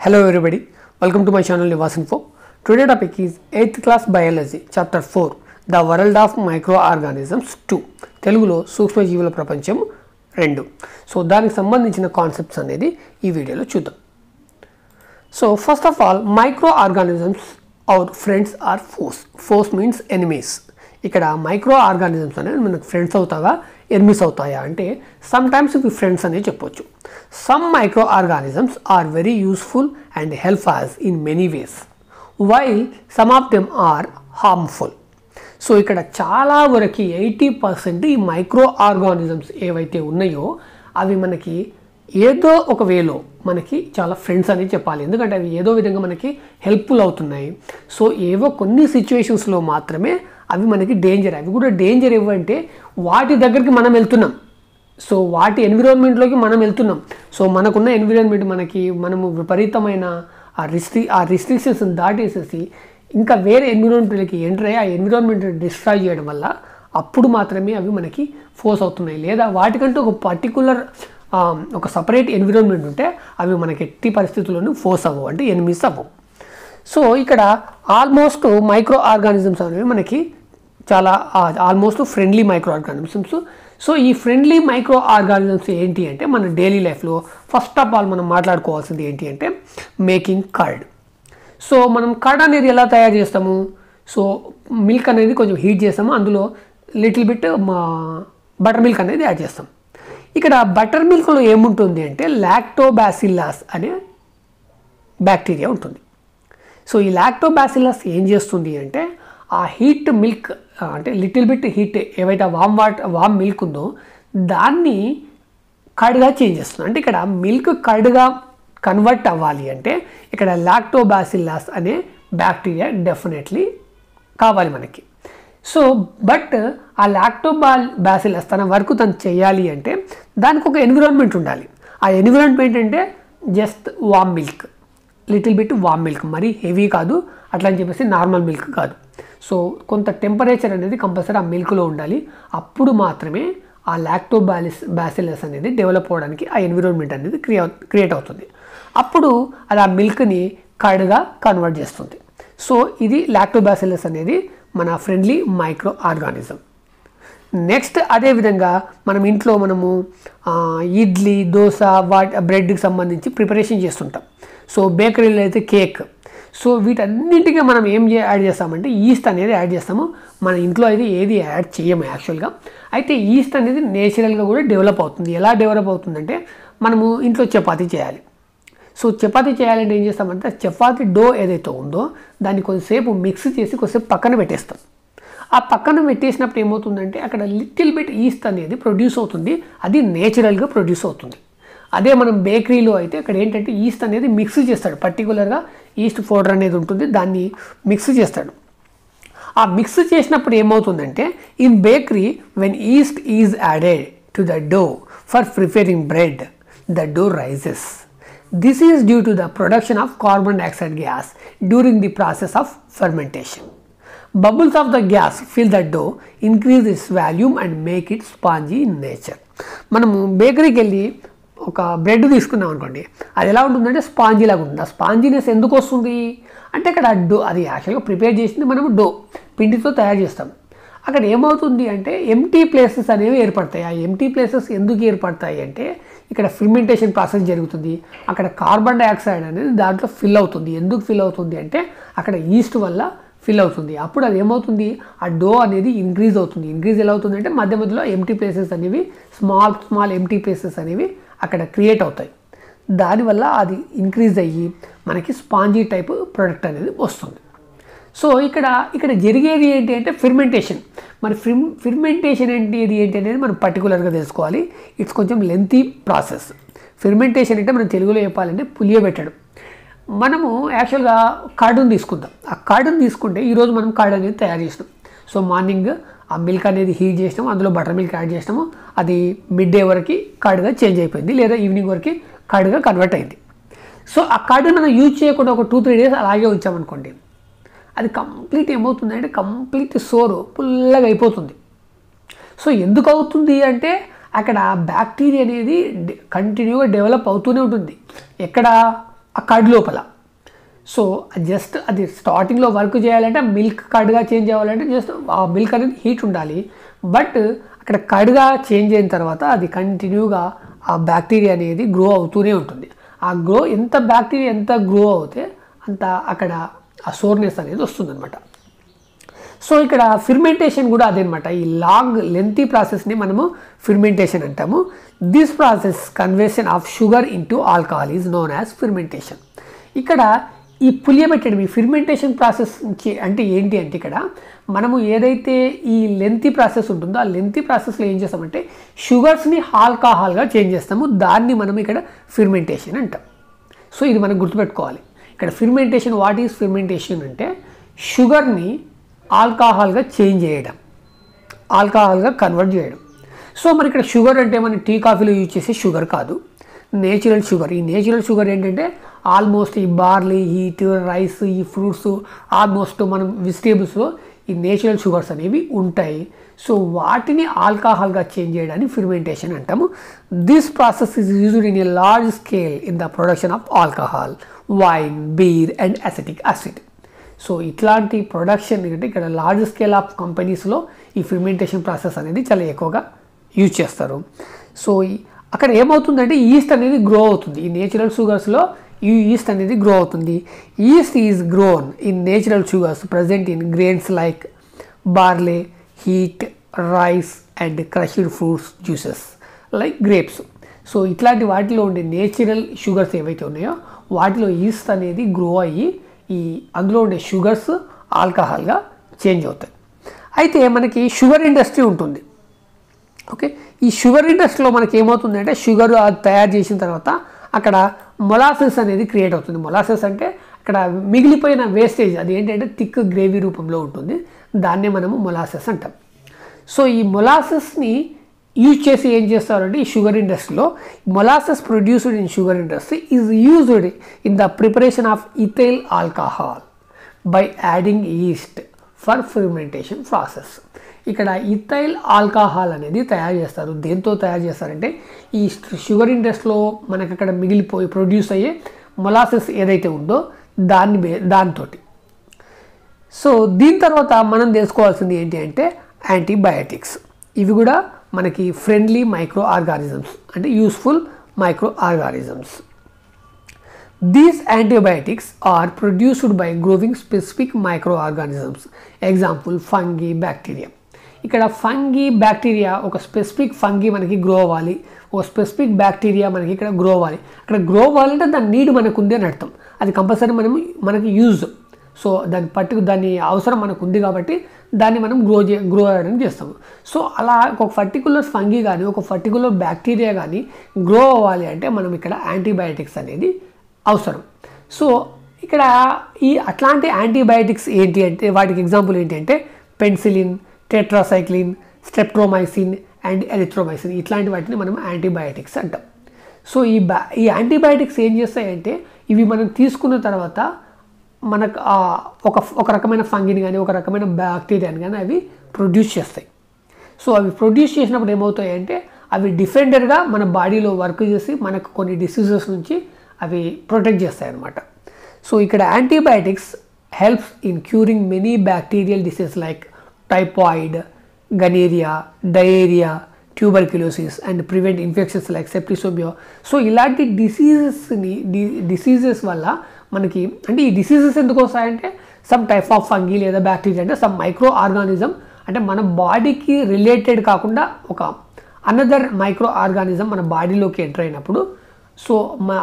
Hello everybody, welcome to my channel Nivas Info. Today topic is 8th class biology chapter 4 the world of microorganisms 2 తెలుగులో సూక్ష్మజీవుల ప్రపంచం 2. So దానికి సంబంధించిన concepts అనేది ఈ వీడియోలో చూద్దాం. So first of all microorganisms our friends are foes means enemies. ఇక్కడ మైక్రో ఆర్గానిజమ్స్ అనేది మనకు ఫ్రెండ్స్ అవుతావా ఎనిమీస్ అవుతాయా అంటే సమ్ టైమ్స్ ఇవి ఫ్రెండ్స్ అనే చెప్పొచ్చు. Some micro organisms are very useful and help us in many ways while some of them are harmful. So ఇక్కడ చాలా వరకు 80% ఈ మైక్రో ఆర్గానిజమ్స్ ఏవైతే ఉన్నాయో అవి మనకి ఏదో ఒక వేలో మనకి చాలా ఫ్రెండ్స్ అని చెప్పాలి. ఎందుకంటే అవి ఏదో విధంగా మనకి హెల్ప్ఫుల్ అవుతున్నాయి. సో ఏవో కొన్ని సిచ్యువేషన్స్లో మాత్రమే అవి మనకి డేంజర్. అవి కూడా డేంజర్ ఏవంటే వాటి దగ్గరికి మనం వెళ్తున్నాం. సో వాటి ఎన్విరాన్మెంట్లోకి మనం వెళ్తున్నాం. సో మనకున్న ఎన్విరాన్మెంట్ మనము విపరీతమైన ఆ రిస్ట్రిక్షన్స్ దాటేసేసి ఇంకా వేరే ఎన్విరాన్మెంట్కి ఎంటర్ అయ్యి ఆ ఎన్విరాన్మెంట్ డిస్ట్రాయ్ చేయడం వల్ల అప్పుడు మాత్రమే అవి మనకి ఫోర్స్ అవుతున్నాయి. లేదా వాటికంటూ ఒక పర్టికులర్ ఒక సపరేట్ ఎన్విరాన్మెంట్ ఉంటే అవి మనకి ఎట్టి పరిస్థితుల్లోనూ ఫోర్స్ అవ్వవు, అంటే ఎనిమీస్ అవ్వవు. సో ఇక్కడ ఆల్మోస్ట్ మైక్రో ఆర్గానిజమ్స్ అనేవి మనకి చాలా almost friendly micro organisms. So ఈ ఫ్రెండ్లీ మైక్రో ఆర్గానిజమ్స్ ఏంటి అంటే మన డైలీ లైఫ్లో ఫస్ట్ ఆఫ్ ఆల్ మనం మాట్లాడుకోవాల్సింది ఏంటి అంటే మేకింగ్ కర్డ్. సో మనం కర్డ్ అనేది ఎలా తయారు చేస్తాము? సో మిల్క్ అనేది కొంచెం హీట్ చేస్తాము, అందులో లిటిల్ బిట్ బటర్ మిల్క్ అనేది యాడ్ చేస్తాం. ఇక్కడ బటర్ మిల్క్లో ఏముంటుంది అంటే లాక్టోబాసిల్లస్ అనే బ్యాక్టీరియా ఉంటుంది. సో ఈ లాక్టోబాసిల్లస్ ఏం చేస్తుంది అంటే ఆ హీట్ మిల్క్ అంటే లిటిల్ బిట్ హీట్ ఏవైతే వామ్ మిల్క్ ఉందో దాన్ని కర్డ్గా చేంజ్ చేస్తుంది. అంటే ఇక్కడ మిల్క్ కర్డ్గా కన్వర్ట్ అవ్వాలి అంటే ఇక్కడ లాక్టోబాసిల్లస్ అనే బ్యాక్టీరియా డెఫినెట్లీ కావాలి మనకి. సో బట్ ఆ లాక్టోబాసిల్లస్ తన వర్క్ తను చేయాలి అంటే దానికి ఒక ఎన్విరాన్మెంట్ ఉండాలి. ఆ ఎన్విరాన్మెంట్ అంటే జస్ట్ వామ్ మిల్క్, లిటిల్ బిట్ వామ్ మిల్క్, మరీ హెవీ కాదు, అట్లా అని చెప్పేసి నార్మల్ మిల్క్ కాదు. సో కొంత టెంపరేచర్ అనేది కంపల్సరీ ఆ మిల్క్లో ఉండాలి. అప్పుడు మాత్రమే ఆ లాక్టోబాసిల్లస్ అనేది డెవలప్ అవ్వడానికి ఆ ఎన్విరాన్మెంట్ అనేది క్రియేట్ అవుతుంది. అప్పుడు అది ఆ మిల్క్ని కర్డ్గా కన్వర్ట్ చేస్తుంది. సో ఇది లాక్టోబాసిల్లస్ అనేది మన ఫ్రెండ్లీ మైక్రో ఆర్గానిజం. నెక్స్ట్ అదేవిధంగా మనం ఇంట్లో మనము ఇడ్లీ, దోశ, బ్రెడ్కి సంబంధించి ప్రిపరేషన్ చేస్తుంటాం. సో బేకరీలో అయితే కేక్. సో వీటన్నింటికి మనం ఏం యాడ్ చేస్తామంటే ఈస్ట్ అనేది యాడ్ చేస్తాము. మన ఇంట్లో అయితే ఏది యాడ్ చేయము యాక్చువల్గా. అయితే ఈస్ట్ అనేది నేచురల్గా కూడా డెవలప్ అవుతుంది. ఎలా డెవలప్ అవుతుందంటే మనము ఇంట్లో చపాతీ చేయాలి. సో చపాతీ చేయాలంటే ఏం చేస్తామంటే చపాతీ డో ఏదైతే ఉందో దాన్ని కొద్దిసేపు మిక్స్ చేసి కొద్దిసేపు పక్కన పెట్టేస్తాం. ఆ పక్కన పెట్టేసినప్పుడు ఏమవుతుందంటే అక్కడ లిటిల్ బిట్ ఈస్ట్ అనేది ప్రొడ్యూస్ అవుతుంది. అది నేచురల్గా ప్రొడ్యూస్ అవుతుంది. అదే మనం బేకరీలో అయితే అక్కడ ఏంటంటే ఈస్ట్ అనేది మిక్స్ చేస్తాడు. పర్టికులర్గా ఈస్ట్ పౌడర్ అనేది ఉంటుంది, దాన్ని మిక్స్ చేస్తాడు. ఆ మిక్స్ చేసినప్పుడు ఏమవుతుందంటే in bakery when yeast is added to the dough for preparing bread the dough rises. This is due to the production of carbon dioxide gas during the process of fermentation. Bubbles of the gas fill the dough, increase its volume and make it spongy in nature. మనము బేకరీకి వెళ్ళి ఒక bread తీసుకున్నాం అనుకోండి, అది ఎలా ఉంటుందంటే spongy లాగా ఉంటుంది. ఆ స్పాంజీనెస్ ఎందుకు వస్తుంది అంటే అక్కడ డో అది యాక్చువల్గా ప్రిపేర్ చేసింది మనము డో పిండితో తయారు చేస్తాం. అక్కడ ఏమవుతుంది అంటే ఎంటీ ప్లేసెస్ అనేవి ఏర్పడతాయి. ఆ ఎంటీ ప్లేసెస్ ఎందుకు ఏర్పడతాయి అంటే ఇక్కడ ఫిర్మెంటేషన్ ప్రాసెస్ జరుగుతుంది. అక్కడ కార్బన్ డైఆక్సైడ్ అనేది దాంట్లో ఫిల్ అవుతుంది. ఎందుకు ఫిల్ అవుతుంది అంటే అక్కడ ఈస్ట్ వల్ల ఫిల్ అవుతుంది. అప్పుడు అది ఏమవుతుంది ఆ డో అనేది ఇంక్రీజ్ అవుతుంది. ఇంక్రీజ్ ఎలా అవుతుంది అంటే మధ్య మధ్యలో ఎంటీ ప్లేసెస్ అనేవి స్మాల్ ఎంటీ ప్లేసెస్ అనేవి అక్కడ క్రియేట్ అవుతాయి. దానివల్ల అది ఇంక్రీజ్ అయ్యి మనకి స్పాంజీ టైప్ ప్రోడక్ట్ అనేది వస్తుంది. సో ఇక్కడ జరిగేది ఏంటి అంటే ఫిర్మెంటేషన్. మరి ఫిర్మెంటేషన్ ఏంటి అనేది మనం పర్టికులర్గా తెలుసుకోవాలి. ఇట్స్ కొంచెం లెంతీ ప్రాసెస్. ఫిర్మెంటేషన్ అంటే మనం తెలుగులో చెప్పాలంటే పులియబెట్టడం. మనము యాక్చువల్గా కర్డ్ని తీసుకుందాం. ఆ కర్డ్ని తీసుకుంటే ఈరోజు మనం కర్డ్ అనేది తయారు చేసినాం. సో మార్నింగ్ ఆ మిల్క్ అనేది హీట్ చేసినాము, అందులో బటర్ మిల్క్ యాడ్ చేసినాము, అది మిడ్ డే వరకు కర్డ్గా చేంజ్ అయిపోయింది, లేదా ఈవినింగ్ వరకు కర్డ్గా కన్వర్ట్ అయింది. సో ఆ కర్డ్ని మనం యూజ్ చేయకుండా ఒక 2-3 డేస్ అలాగే ఉంచామనుకోండి, అది కంప్లీట్ ఏమవుతుందంటే కంప్లీట్ ఫుల్గా అయిపోతుంది. సో ఎందుకు అవుతుంది అంటే అక్కడ బ్యాక్టీరియా అనేది కంటిన్యూగా డెవలప్ అవుతూనే ఉంటుంది. ఎక్కడ ఆ కర్డ్ లోపల. సో జస్ట్ అది స్టార్టింగ్లో వర్క్ చేయాలంటే మిల్క్ కర్డ్గా చేంజ్ అవ్వాలంటే జస్ట్ ఆ మిల్క్ అనేది హీట్ ఉండాలి. బట్ అక్కడ కర్డ్గా చేంజ్ అయిన తర్వాత అది కంటిన్యూగా ఆ బ్యాక్టీరియా అనేది గ్రో అవుతూనే ఉంటుంది. ఆ బ్యాక్టీరియా ఎంత గ్రో అవుతే అంత అక్కడ ఆ సోర్నెస్ అనేది వస్తుందన్నమాట. సో ఇక్కడ ఫిర్మెంటేషన్ కూడా అదేనమాట. ఈ లాంగ్ లెంతీ ప్రాసెస్ని మనము ఫిర్మెంటేషన్ అంటాము. This process conversion of sugar into alcohol is known as fermentation. ఇక్కడ ఈ పులియబెట్టడం, ఈ ఫిర్మెంటేషన్ ప్రాసెస్ అంటే ఏంటి అంటే ఇక్కడ మనము ఏదైతే ఈ లెంతీ ప్రాసెస్ ఉంటుందో ఆ లెంతీ ప్రాసెస్లో ఏం చేస్తామంటే షుగర్స్ని ఆల్కహాల్గా చేంజ్ చేస్తాము. దాన్ని మనం ఇక్కడ ఫిర్మెంటేషన్ అంటాం. సో ఇది మనం గుర్తుపెట్టుకోవాలి. ఇక్కడ ఫిర్మెంటేషన్, వాట్ ఈజ్ ఫిర్మెంటేషన్ అంటే షుగర్ని ఆల్కహాల్గా చేంజ్ చేయడం, ఆల్కహాల్గా కన్వర్ట్ చేయడం. సో మరి ఇక్కడ షుగర్ అంటే మనం టీ కాఫీలో యూజ్ చేసే షుగర్ కాదు, నేచురల్ షుగర్. ఈ నేచురల్ షుగర్ ఏంటంటే ఆల్మోస్ట్ ఈ బార్లీ, వీట్, రైస్, ఈ ఫ్రూట్స్, ఆల్మోస్ట్ మనం వెజిటేబుల్స్లో ఈ నేచురల్ షుగర్స్ అనేవి ఉంటాయి. సో వాటిని ఆల్కహాల్గా చేంజ్ చేయడాన్ని ఫిర్మెంటేషన్ అంటాము. This process is used in a large scale in the production of alcohol, wine, beer and acetic acid. So ఇట్లాంటి ప్రొడక్షన్ అంటే ఇక్కడ లార్జ్ స్కేల్ ఆఫ్ కంపెనీస్లో ఈ ఫిర్మెంటేషన్ ప్రాసెస్ అనేది చాలా ఎక్కువగా యూజ్ చేస్తారు. సో అక్కడ ఏమవుతుందంటే ఈస్ట్ అనేది గ్రో అవుతుంది. ఈ నేచురల్ షుగర్స్లో ఈ ఈస్ట్ అనేది గ్రో అవుతుంది. East is grown in natural sugars present in grains like barley, heat, rice and crushed fruits juices like grapes. So ఇట్లాంటి వాటిలో ఉండే నేచురల్ షుగర్స్ ఏవైతే ఉన్నాయో వాటిలో ఈస్ట్ అనేది గ్రో అయ్యి ఈ అందులో ఉండే షుగర్స్ ఆల్కహాల్గా చేంజ్ అవుతాయి. అయితే మనకి షుగర్ ఇండస్ట్రీ ఉంటుంది. ఓకే, ఈ షుగర్ ఇండస్ట్రీలో మనకి ఏమవుతుందంటే షుగర్ తయారు చేసిన తర్వాత అక్కడ మొలాసెస్ అనేది క్రియేట్ అవుతుంది. మొలాసెస్ అంటే అక్కడ మిగిలిపోయిన వేస్టేజ్, అది ఏంటంటే థిక్ గ్రేవీ రూపంలో ఉంటుంది. దాన్నే మనము మొలాసెస్ అంటాం. సో ఈ మొలాసెస్ని యూజ్ చేసి ఏం చేస్తారంటే ఈ షుగర్ ఇండస్ట్రీలో molasses produced in sugar industry is used in the preparation of ethyl alcohol by adding yeast for fermentation process. ఇక్కడ ఇథైల్ ఆల్కహాల్ అనేది తయారు చేస్తారు. దేంతో తయారు చేస్తారంటే ఈ షుగర్ ఇండస్ట్రీలో మనకు అక్కడ మిగిలిపోయి ప్రొడ్యూస్ అయ్యే మొలాసెస్ ఏదైతే ఉందో దాంతో. సో దీని తర్వాత మనం తెలుసుకోవాల్సింది ఏంటి అంటే యాంటీబయాటిక్స్. ఇవి కూడా మనకి ఫ్రెండ్లీ మైక్రో ఆర్గానిజమ్స్ అంటే useful micro organisms. These antibiotics are produced by growing specific microorganisms. Example, fungi, bacteria. ఇక్కడ ఫంగీ, బ్యాక్టీరియా, ఒక స్పెసిఫిక్ ఫంగీ మనకి గ్రో అవ్వాలి, ఒక స్పెసిఫిక్ బ్యాక్టీరియా మనకి ఇక్కడ గ్రో అవ్వాలి. అక్కడ గ్రో అవ్వాలంటే దాని నీడ్ మనకు ఉంది అని అర్థం. అది కంపల్సరీ మనకి యూజ్. సో దాని అవసరం మనకు ఉంది కాబట్టి దాన్ని మనం గ్రో అవ్వడం చేస్తాము. సో అలా ఒక పర్టికులర్ ఫంగీ కానీ ఒక పర్టికులర్ బ్యాక్టీరియా కానీ గ్రో అవ్వాలి అంటే మనం ఇక్కడ యాంటీబయాటిక్స్ అనేది అవసరం. సో ఇక్కడ అట్లాంటి యాంటీబయాటిక్స్ ఏంటి అంటే వాటికి ఎగ్జాంపుల్ ఏంటి అంటే penicillin, tetracycline, streptomycin and erythromycin. ఇట్లాంటి వాటిని మనం యాంటీబయాటిక్స్ అంటాం. సో ఈ యాంటీబయాటిక్స్ ఏం చేస్తాయంటే ఇవి మనం తీసుకున్న తర్వాత మనకు ఒక రకమైన ఫంగిని కానీ ఒక రకమైన బ్యాక్టీరియాని కానీ అవి ప్రొడ్యూస్ చేస్తాయి. సో అవి ప్రొడ్యూస్ చేసినప్పుడు ఏమవుతాయంటే అవి డిఫెండర్గా మన బాడీలో వర్క్ చేసి మనకు కొన్ని డిసీజెస్ నుంచి అవి ప్రొటెక్ట్ చేస్తాయి అన్నమాట. సో ఇక్కడ antibiotics helps in curing many bacterial diseases like typhoid, gonorrhoea, diarrhoea, tuberculosis and prevent infections like septicaemia. So ఇలాంటి డిసీజెస్ వల్ల మనకి అంటే ఈ డిసీజెస్ ఎందుకు వస్తాయంటే సమ్ టైప్ ఆఫ్ ఫంగీ లేదా బ్యాక్టీరియా అంటే సమ్ మైక్రో ఆర్గానిజం అంటే మన బాడీకి రిలేటెడ్ కాకుండా ఒక అనదర్ మైక్రో ఆర్గానిజం మన బాడీలోకి ఎంటర్ అయినప్పుడు సో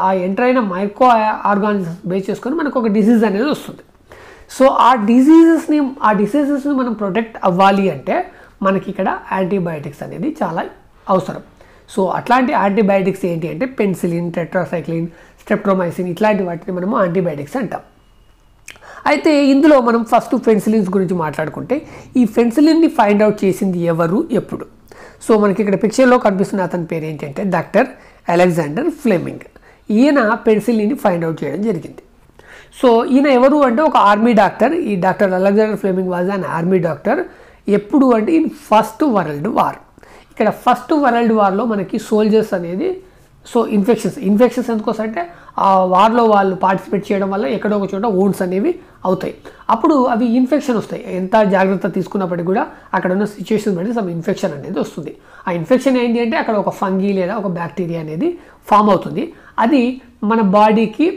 ఆ ఎంటర్ అయిన మైక్రో ఆర్గానిజమ్స్ బేస్ చేసుకొని మనకు ఒక డిసీజ్ అనేది వస్తుంది. సో ఆ డిసీజెస్ని మనం ప్రొటెక్ట్ అవ్వాలి అంటే మనకి ఇక్కడ యాంటీబయాటిక్స్ అనేది చాలా అవసరం. సో అట్లాంటి యాంటీబయాటిక్స్ ఏంటి అంటే పెన్సిలిన్, టెట్రాసైక్లిన్, స్ట్రెప్టోమైసిన్ ఇట్లాంటి వాటిని మనము యాంటీబయాటిక్స్ అంటాం. అయితే ఇందులో మనం ఫస్ట్ పెన్సిలిన్స్ గురించి మాట్లాడుకుంటే ఈ పెన్సిలిన్ని ఫైండ్ అవుట్ చేసింది ఎవరు, ఎప్పుడు? సో మనకి ఇక్కడ పిక్చర్లో కనిపిస్తున్న అతని పేరు ఏంటంటే డాక్టర్ అలెగ్జాండర్ ఫ్లెమింగ్. ఈయన పెన్సిలిన్ని ఫైండ్ అవుట్ చేయడం జరిగింది. సో ఈయన ఎవరు అంటే ఒక ఆర్మీ డాక్టర్. ఈ doctor Alexander Fleming was an army doctor. ఎప్పుడు అంటే ఇన్ ఫస్ట్ వరల్డ్ వార్. ఇక్కడ ఫస్ట్ వరల్డ్ వార్లో మనకి సోల్జర్స్ అనేది సో ఇన్ఫెక్షన్స్ ఎందుకోసం అంటే ఆ వార్లో వాళ్ళు పార్టిసిపేట్ చేయడం వల్ల ఎక్కడో ఒక చోట వూండ్స్ అనేవి అవుతాయి. అప్పుడు అవి ఇన్ఫెక్షన్ వస్తాయి. ఎంత జాగ్రత్త తీసుకున్నప్పటికీ కూడా అక్కడ ఉన్న సిచ్యువేషన్ బట్టి సమ్ ఇన్ఫెక్షన్ అనేది వస్తుంది. ఆ ఇన్ఫెక్షన్ ఏంటి అంటే అక్కడ ఒక ఫంగీ లేదా ఒక బ్యాక్టీరియా అనేది ఫామ్ అవుతుంది. అది మన బాడీకి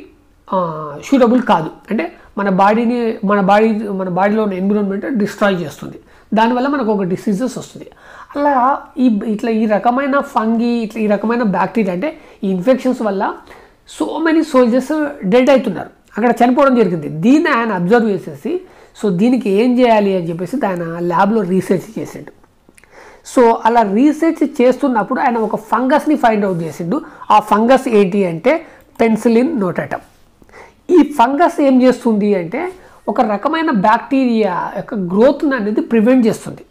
సూటబుల్ కాదు. అంటే మన బాడీలో ఉన్న ఎన్విరాన్మెంట్ డిస్ట్రాయ్ చేస్తుంది. దానివల్ల మనకు ఒక డిసీజెస్ వస్తుంది. అలా ఈ రకమైన ఫంగీ ఈ రకమైన బ్యాక్టీరియా అంటే ఈ ఇన్ఫెక్షన్స్ వల్ల సో మెనీ సోల్జర్స్ డెడ్ అవుతున్నారు, అక్కడ చనిపోవడం జరిగింది. దీన్ని ఆయన అబ్జర్వ్ చేసేసి సో దీనికి ఏం చేయాలి అని చెప్పేసి ఆయన ల్యాబ్లో రీసెర్చ్ చేసిండు. సో అలా రీసెర్చ్ చేస్తున్నప్పుడు ఆయన ఒక ఫంగస్ని ఫైండ్ అవుట్ చేసిండు. ఆ ఫంగస్ ఏంటి అంటే పెన్సిలిన్ నోటాటమ్. ఈ ఫంగస్ ఏం చేస్తుంది అంటే ఒక రకమైన బ్యాక్టీరియా యొక్క గ్రోత్ అనేది ప్రివెంట్ చేస్తుంది.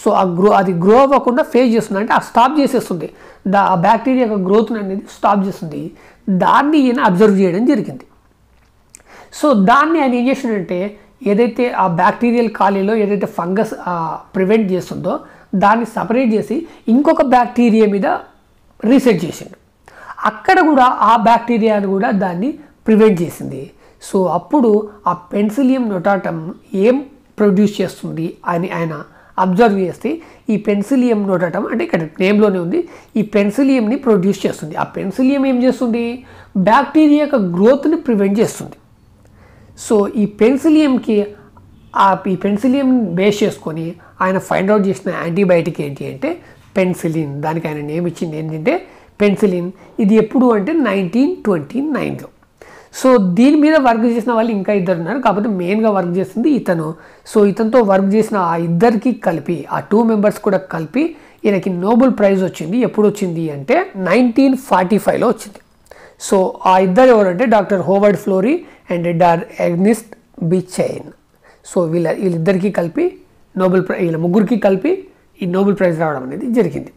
సో అది గ్రో అవ్వకుండా ఫేస్ చేస్తుంది, అంటే స్టాప్ చేసేస్తుంది. ఆ బ్యాక్టీరియా యొక్క గ్రోత్ అనేది స్టాప్ చేస్తుంది. దాన్ని ఈయన అబ్జర్వ్ చేయడం జరిగింది. సో దాన్ని ఆయన ఏం చేసిందంటే ఏదైతే ఆ బ్యాక్టీరియల్ ఖాళీలో ఏదైతే ఫంగస్ ప్రివెంట్ చేస్తుందో దాన్ని సపరేట్ చేసి ఇంకొక బ్యాక్టీరియా మీద రీసెర్చ్ చేసిండు. అక్కడ కూడా ఆ బ్యాక్టీరియాను కూడా దాన్ని ప్రివెంట్ చేసింది. సో అప్పుడు ఆ పెన్సిలియం నోటాటమ్ ఏం ప్రొడ్యూస్ చేస్తుంది అని ఆయన అబ్జర్వ్ చేస్తే ఈ పెన్సిలియం నోటాటమ్ అంటే ఇక్కడ నేమ్లోనే ఉంది, ఈ పెన్సిలియంని ప్రొడ్యూస్ చేస్తుంది. ఆ పెన్సిలియం ఏం చేస్తుంది, బ్యాక్టీరియా యొక్క గ్రోత్ని ప్రివెంట్ చేస్తుంది. సో ఈ పెన్సిలియం బేస్ చేసుకొని ఆయన ఫైండ్ అవుట్ చేసిన యాంటీబయాటిక్ ఏంటి అంటే పెన్సిలిన్. దానికి ఆయన నేమ్ ఇచ్చింది ఏంటంటే పెన్సిలిన్. ఇది ఎప్పుడు అంటే 1929లో. సో దీని మీద వర్క్ చేసిన వాళ్ళు ఇంకా ఇద్దరు ఉన్నారు, కాకపోతే మెయిన్గా వర్క్ చేసింది ఇతను. సో ఇతనితో వర్క్ చేసిన ఆ ఇద్దరికి కలిపి ఆ 2 మెంబర్స్ కూడా కలిపి ఈయనకి నోబెల్ ప్రైజ్ వచ్చింది. ఎప్పుడు వచ్చింది అంటే 1945లో వచ్చింది. సో ఆ ఇద్దరు ఎవరంటే doctor Howard Florey and Ernest B Chain. So వీళ్ళిద్దరికీ కలిపి వీళ్ళ ముగ్గురికి కలిపి ఈ నోబెల్ ప్రైజ్ రావడం అనేది జరిగింది.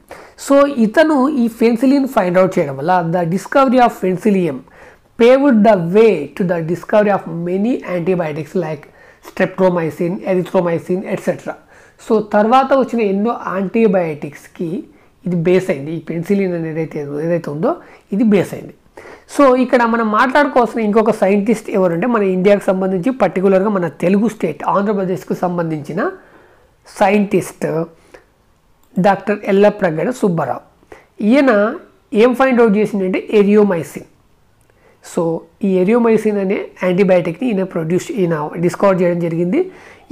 సో ఇతను ఈ పెన్సిలిన్ ఫైండ్ అవుట్ చేయడం వల్ల the discovery of Penicillium paved the way to the discovery of many antibiotics like streptomycin, erythromycin, etc. So తర్వాత వచ్చిన ఎన్నో యాంటీబయాటిక్స్కి ఇది బేస్ అయింది. ఈ పెన్సిలిన్ అనేది ఏదైతే ఉందో ఇది బేస్ అయింది. సో ఇక్కడ మనం మాట్లాడుకోవాల్సిన ఇంకొక సైంటిస్ట్ ఎవరంటే మన ఇండియాకు సంబంధించి పర్టికులర్గా మన తెలుగు స్టేట్ ఆంధ్రప్రదేశ్కు సంబంధించిన సైంటిస్ట్ డాక్టర్ ఎల్లప్రగడ సుబ్బారావు. ఈయన ఏం ఫైండ్ అవుట్ చేసిందంటే ఎరియోమైసిన్. సో ఈ ఎరియోమైసిన్ అనే యాంటీబయాటిక్ని ఈయన డిస్కవర్ చేయడం జరిగింది.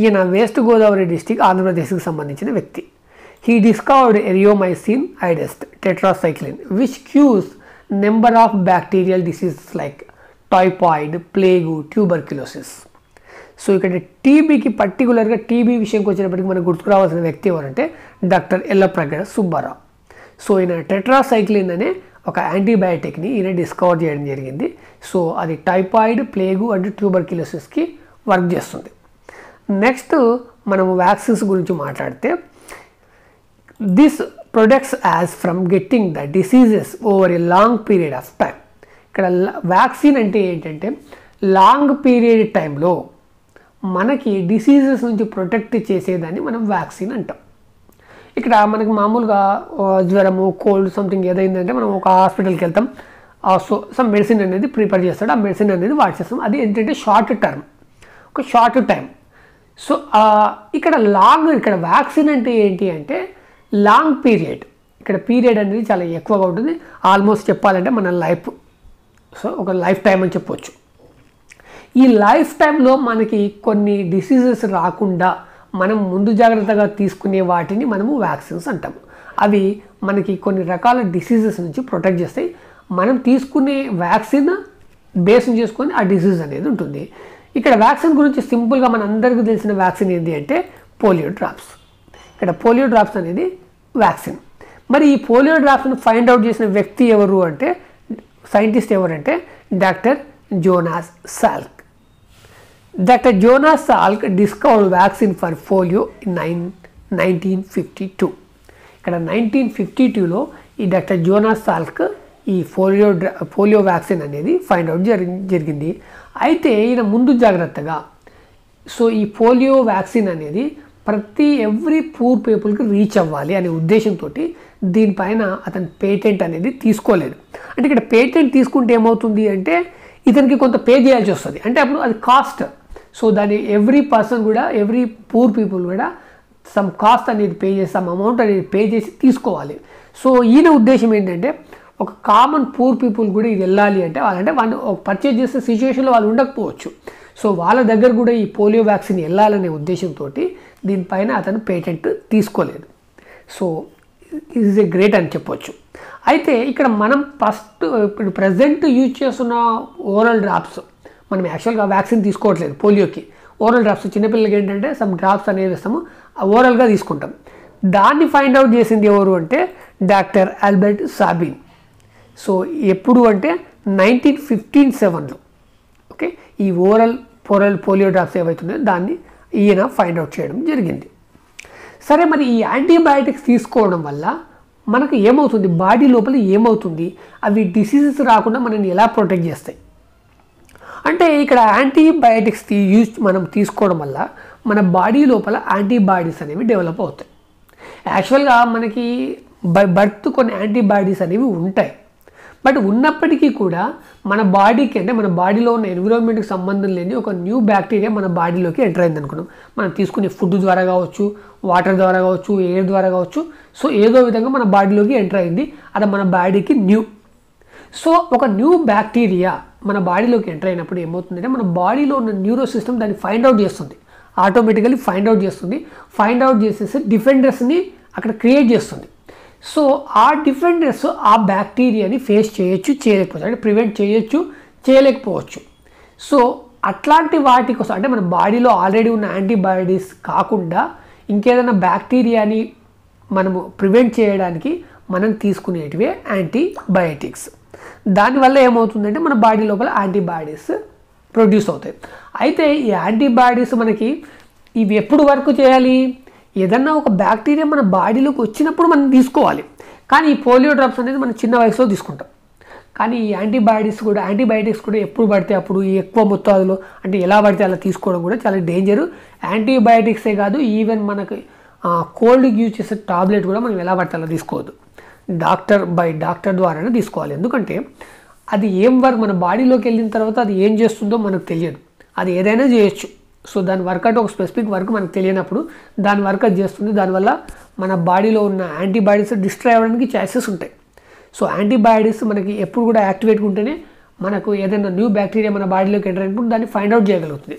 ఈయన వెస్ట్ గోదావరి డిస్టిక్ ఆంధ్రప్రదేశ్కి సంబంధించిన వ్యక్తి. హీ డిస్కవర్డ్ ఎరియోమైసిన్ ఐడెస్ట్ tetracycline which cures number of bacterial diseases like typhoid, plague, tuberculosis. So ఇక్కడ టీబీకి పర్టికులర్గా టీబీ విషయంకి వచ్చినప్పటికీ మనకు గుర్తుకు రావాల్సిన వ్యక్తి ఎవరంటే డాక్టర్ ఎల్లప్రగడ సుబ్బారావు. సో ఈయన టెట్రాసైక్లిన్ అనే ఒక యాంటీబయాటిక్ని ఈయన డిస్కవర్ చేయడం జరిగింది. సో అది టైఫాయిడ్, ప్లేగు అండ్ ట్యూబర్క్యులోసిస్కి వర్క్ చేస్తుంది. నెక్స్ట్ మనము వ్యాక్సిన్స్ గురించి మాట్లాడితే this products as from getting the diseases over a long period of time. ఇక్కడ వ్యాక్సిన్ అంటే ఏంటంటే లాంగ్ పీరియడ్ టైంలో మనకి డిసీజెస్ నుంచి ప్రొటెక్ట్ చేసేదాన్ని మనం వ్యాక్సిన్ అంటాం. ఇక్కడ మనకి మామూలుగా జ్వరము, కోల్డ్ సంథింగ్ ఏదైందంటే మనం ఒక హాస్పిటల్కి వెళ్తాం. సో సమ్ మెడిసిన్ అనేది ప్రిపేర్ చేస్తాడు, ఆ మెడిసిన్ అనేది వాడేస్తాం. అది ఏంటంటే షార్ట్ టర్మ్, ఒక షార్ట్ టైం. సో ఇక్కడ వ్యాక్సిన్ అంటే ఏంటి అంటే లాంగ్ పీరియడ్. ఇక్కడ పీరియడ్ అనేది చాలా ఎక్కువగా ఉంటుంది. ఆల్మోస్ట్ చెప్పాలంటే మన లైఫ్, సో ఒక లైఫ్ టైం అని చెప్పొచ్చు. ఈ లైఫ్ టైంలో మనకి కొన్ని డిసీజెస్ రాకుండా మనం ముందు జాగ్రత్తగా తీసుకునే వాటిని మనము వ్యాక్సిన్స్ అంటాము. అవి మనకి కొన్ని రకాల డిసీజెస్ నుంచి ప్రొటెక్ట్ చేస్తాయి. మనం తీసుకునే వ్యాక్సిన్ బేస్ చేసుకొని ఆ డిసీజ్ అనేది ఉంటుంది. ఇక్కడ వ్యాక్సిన్ గురించి సింపుల్గా మన అందరికీ తెలిసిన వ్యాక్సిన్ ఏంటి అంటే పోలియో డ్రాప్స్. ఇక్కడ పోలియో డ్రాప్స్ అనేది వ్యాక్సిన్. మరి ఈ పోలియో డ్రాప్స్ని ఫైండ్ అవుట్ చేసిన వ్యక్తి ఎవరు అంటే సైంటిస్ట్ ఎవరంటే doctor Jonas Salk. Dr. Jonas Salk discovered vaccine for polio in 1952. ఇక్కడ 1952లో ఈ డాక్టర్ జోనాస్ సాల్క్ ఈ పోలియో వ్యాక్సిన్ అనేది ఫైండ్ అవుట్ జరిగింది. అయితే ఈయన ముందు జాగ్రత్తగా సో ఈ పోలియో వ్యాక్సిన్ అనేది ఎవ్రీ పూర్ పీపుల్కి రీచ్ అవ్వాలి అనే ఉద్దేశంతో దీనిపైన అతను పేటెంట్ అనేది తీసుకోలేదు. అంటే ఇక్కడ పేటెంట్ తీసుకుంటే ఏమవుతుంది అంటే ఇతనికి కొంత పే చేయాల్సి వస్తుంది, అంటే అప్పుడు అది కాస్ట్. సో దాన్ని ఎవ్రీ పర్సన్ కూడా, ఎవ్రీ పూర్ పీపుల్ కూడా సమ్ కాస్ట్ అనేది పే చేసి, సమ్ అమౌంట్ అనేది పే చేసి తీసుకోవాలి. సో ఈయన ఉద్దేశం ఏంటంటే ఒక కామన్ పూర్ పీపుల్ కూడా ఇది వెళ్ళాలి అంటే వాళ్ళంటే వాళ్ళు పర్చేజ్ చేసే సిచ్యువేషన్లో వాళ్ళు ఉండకపోవచ్చు. సో వాళ్ళ దగ్గర కూడా ఈ పోలియో వ్యాక్సిన్ వెళ్ళాలనే ఉద్దేశంతో దీనిపైన అతను పేటెంట్ తీసుకోలేదు. సో ఈజ్ ఏ గ్రేట్ అని చెప్పొచ్చు. అయితే ఇక్కడ మనం ఫస్ట్ ఇప్పుడు ప్రజెంట్ యూజ్ చేస్తున్న ఓరల్ డ్రాప్స్, మనం యాక్చువల్గా వ్యాక్సిన్ తీసుకోవట్లేదు పోలియోకి. ఓరల్ డ్రాప్స్ చిన్నపిల్లలకి ఏంటంటే సమ్ డ్రాప్స్ అనేవి ఇస్తాము, ఓరల్గా తీసుకుంటాం. దాన్ని ఫైండ్ అవుట్ చేసింది ఎవరు అంటే డాక్టర్ ఆల్బర్ట్ సాబిన్. సో ఎప్పుడు అంటే 1957లో ఓకే ఈ ఓరల్ పోలియో డ్రాప్స్ ఏవైతున్నాయో దాన్ని ఈయన ఫైండ్ అవుట్ చేయడం జరిగింది. సరే, మరి ఈ యాంటీబయాటిక్స్ తీసుకోవడం వల్ల మనకు ఏమవుతుంది, బాడీ లోపల ఏమవుతుంది, అవి డిసీజెస్ రాకుండా మనల్ని ఎలా ప్రొటెక్ట్ చేస్తాయి అంటే ఇక్కడ యాంటీబయాటిక్స్ మనం తీసుకోవడం వల్ల మన బాడీ లోపల యాంటీబాడీస్ అనేవి డెవలప్ అవుతాయి. యాక్చువల్గా మనకి బర్త్ కొన్ని యాంటీబాడీస్ అనేవి ఉంటాయి, బట్ ఉన్నప్పటికీ కూడా మన బాడీకి అంటే మన బాడీలో ఉన్న ఎన్విరాన్మెంట్కి సంబంధం లేని ఒక న్యూ బ్యాక్టీరియా మన బాడీలోకి ఎంటర్ అయింది అనుకున్నాం. మనం తీసుకునే ఫుడ్ ద్వారా కావచ్చు, వాటర్ ద్వారా కావచ్చు, ఎయిర్ ద్వారా కావచ్చు. సో ఏదో విధంగా మన బాడీలోకి ఎంటర్ అయింది, అది మన బాడీకి న్యూ. సో ఒక న్యూ బ్యాక్టీరియా మన బాడీలోకి ఎంటర్ అయినప్పుడు ఏమవుతుందంటే మన బాడీలో ఉన్న న్యూరో సిస్టమ్ దాన్ని ఫైండ్ అవుట్ చేస్తుంది, ఆటోమేటికలీ ఫైండ్ అవుట్ చేస్తుంది. ఫైండ్ అవుట్ చేసేసి డిఫెండర్స్ని అక్కడ క్రియేట్ చేస్తుంది. సో ఆ డిఫెండర్స్ ఆ బ్యాక్టీరియాని ఫేస్ చేయొచ్చు, చేయలేకపోవచ్చు, అంటే ప్రివెంట్ చేయొచ్చు, చేయలేకపోవచ్చు. సో అట్లాంటి వాటి కోసం అంటే మన బాడీలో ఆల్రెడీ ఉన్న యాంటీబయాటిక్స్ కాకుండా ఇంకేదైనా బ్యాక్టీరియాని మనము ప్రివెంట్ చేయడానికి మనం తీసుకునేటివే యాంటీబయాటిక్స్. దానివల్ల ఏమవుతుందంటే మన బాడీ లోపల యాంటీబాడీస్ ప్రొడ్యూస్ అవుతాయి. అయితే ఈ యాంటీబాడీస్ మనకి ఇవి ఎప్పుడు వర్క్ చేయాలి, ఏదన్నా ఒక బ్యాక్టీరియా మన బాడీలోకి వచ్చినప్పుడు మనం తీసుకోవాలి. కానీ ఈ పోలియో డ్రాప్స్ అనేది మనం చిన్న వయసులో తీసుకుంటాం. కానీ ఈ యాంటీబయాటిక్స్ కూడా ఎప్పుడు పడితే అప్పుడు ఎక్కువ మొత్తాదులో అంటే ఎలా పడితే అలా తీసుకోవడం కూడా చాలా డేంజరు. యాంటీబయాటిక్సే కాదు, ఈవెన్ మనకి కోల్డ్కి యూజ్ చేసే టాబ్లెట్ కూడా మనం ఎలా పడితే అలా తీసుకోవద్దు, డాక్టర్ ద్వారానే తీసుకోవాలి. ఎందుకంటే అది ఏం వర్క్ మన బాడీలోకి వెళ్ళిన తర్వాత అది ఏం చేస్తుందో మనకు తెలియదు, అది ఏదైనా చేయొచ్చు. సో దాని వర్క్ అంటే ఒక స్పెసిఫిక్ వర్క్ మనకు తెలియనప్పుడు దాని వర్క్ అది చేస్తుంది. దానివల్ల మన బాడీలో ఉన్న యాంటీబాడీస్ డిస్ట్రాయ్ అవ్వడానికి ఛాన్సెస్ ఉంటాయి. సో యాంటీబయాటిక్స్ మనకి ఎప్పుడు కూడా యాక్టివేట్గా ఉంటేనే మనకు ఏదైనా న్యూ బ్యాక్టీరియా మన బాడీలోకి ఎంటర్ అయినప్పుడు దాన్ని ఫైండ్ అవుట్ చేయగలుగుతుంది.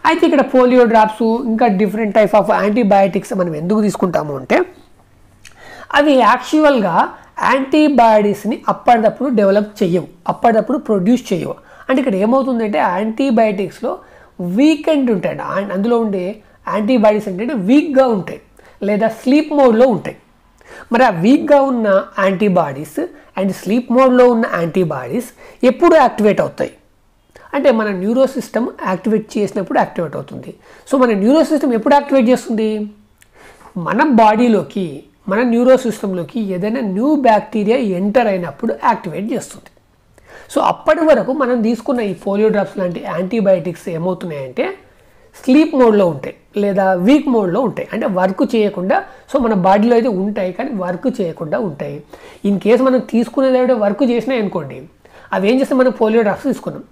అయితే ఇక్కడ పోలియో డ్రాప్స్ ఇంకా డిఫరెంట్ టైప్ ఆఫ్ యాంటీబయాటిక్స్ మనం ఎందుకు తీసుకుంటాము అంటే అవి యాక్చువల్గా యాంటీబాడీస్ని అప్పటిదప్పుడు డెవలప్ చేయవు, అప్పటిదప్పుడు ప్రొడ్యూస్ చేయవు. అంటే ఇక్కడ ఏమవుతుందంటే యాంటీబయాటిక్స్లో వీకెండ్ ఉంటాయి, అందులో ఉండే యాంటీబాడీస్ ఏంటంటే వీక్గా ఉంటాయి లేదా స్లీప్ మోడ్లో ఉంటాయి. మరి ఆ వీక్గా ఉన్న యాంటీబాడీస్ అండ్ స్లీప్ మోడ్లో ఉన్న యాంటీబాడీస్ ఎప్పుడు యాక్టివేట్ అవుతాయి అంటే మన న్యూరో సిస్టమ్ యాక్టివేట్ చేసినప్పుడు యాక్టివేట్ అవుతుంది. సో మన న్యూరో సిస్టమ్ ఎప్పుడు యాక్టివేట్ చేస్తుంది, మన బాడీలోకి మన న్యూరో సిస్టంలోకి ఏదైనా న్యూ బ్యాక్టీరియా ఎంటర్ అయినప్పుడు యాక్టివేట్ చేస్తుంది. సో అప్పటి వరకు మనం తీసుకున్న ఈ పోలియో డ్రాప్స్ లాంటి యాంటీబయాటిక్స్ ఏమవుతున్నాయంటే స్లీప్ మోడ్లో ఉంటాయి లేదా వీక్ మోడ్లో ఉంటాయి, అంటే వర్క్ చేయకుండా. సో మన బాడీలో అయితే ఉంటాయి కానీ వర్క్ చేయకుండా ఉంటాయి. ఇన్ కేసు మనం తీసుకునేది వర్క్ చేసినాయి అనుకోండి, అవి ఏం చేస్తే మనం పోలియో డ్రాప్స్ తీసుకున్నాం.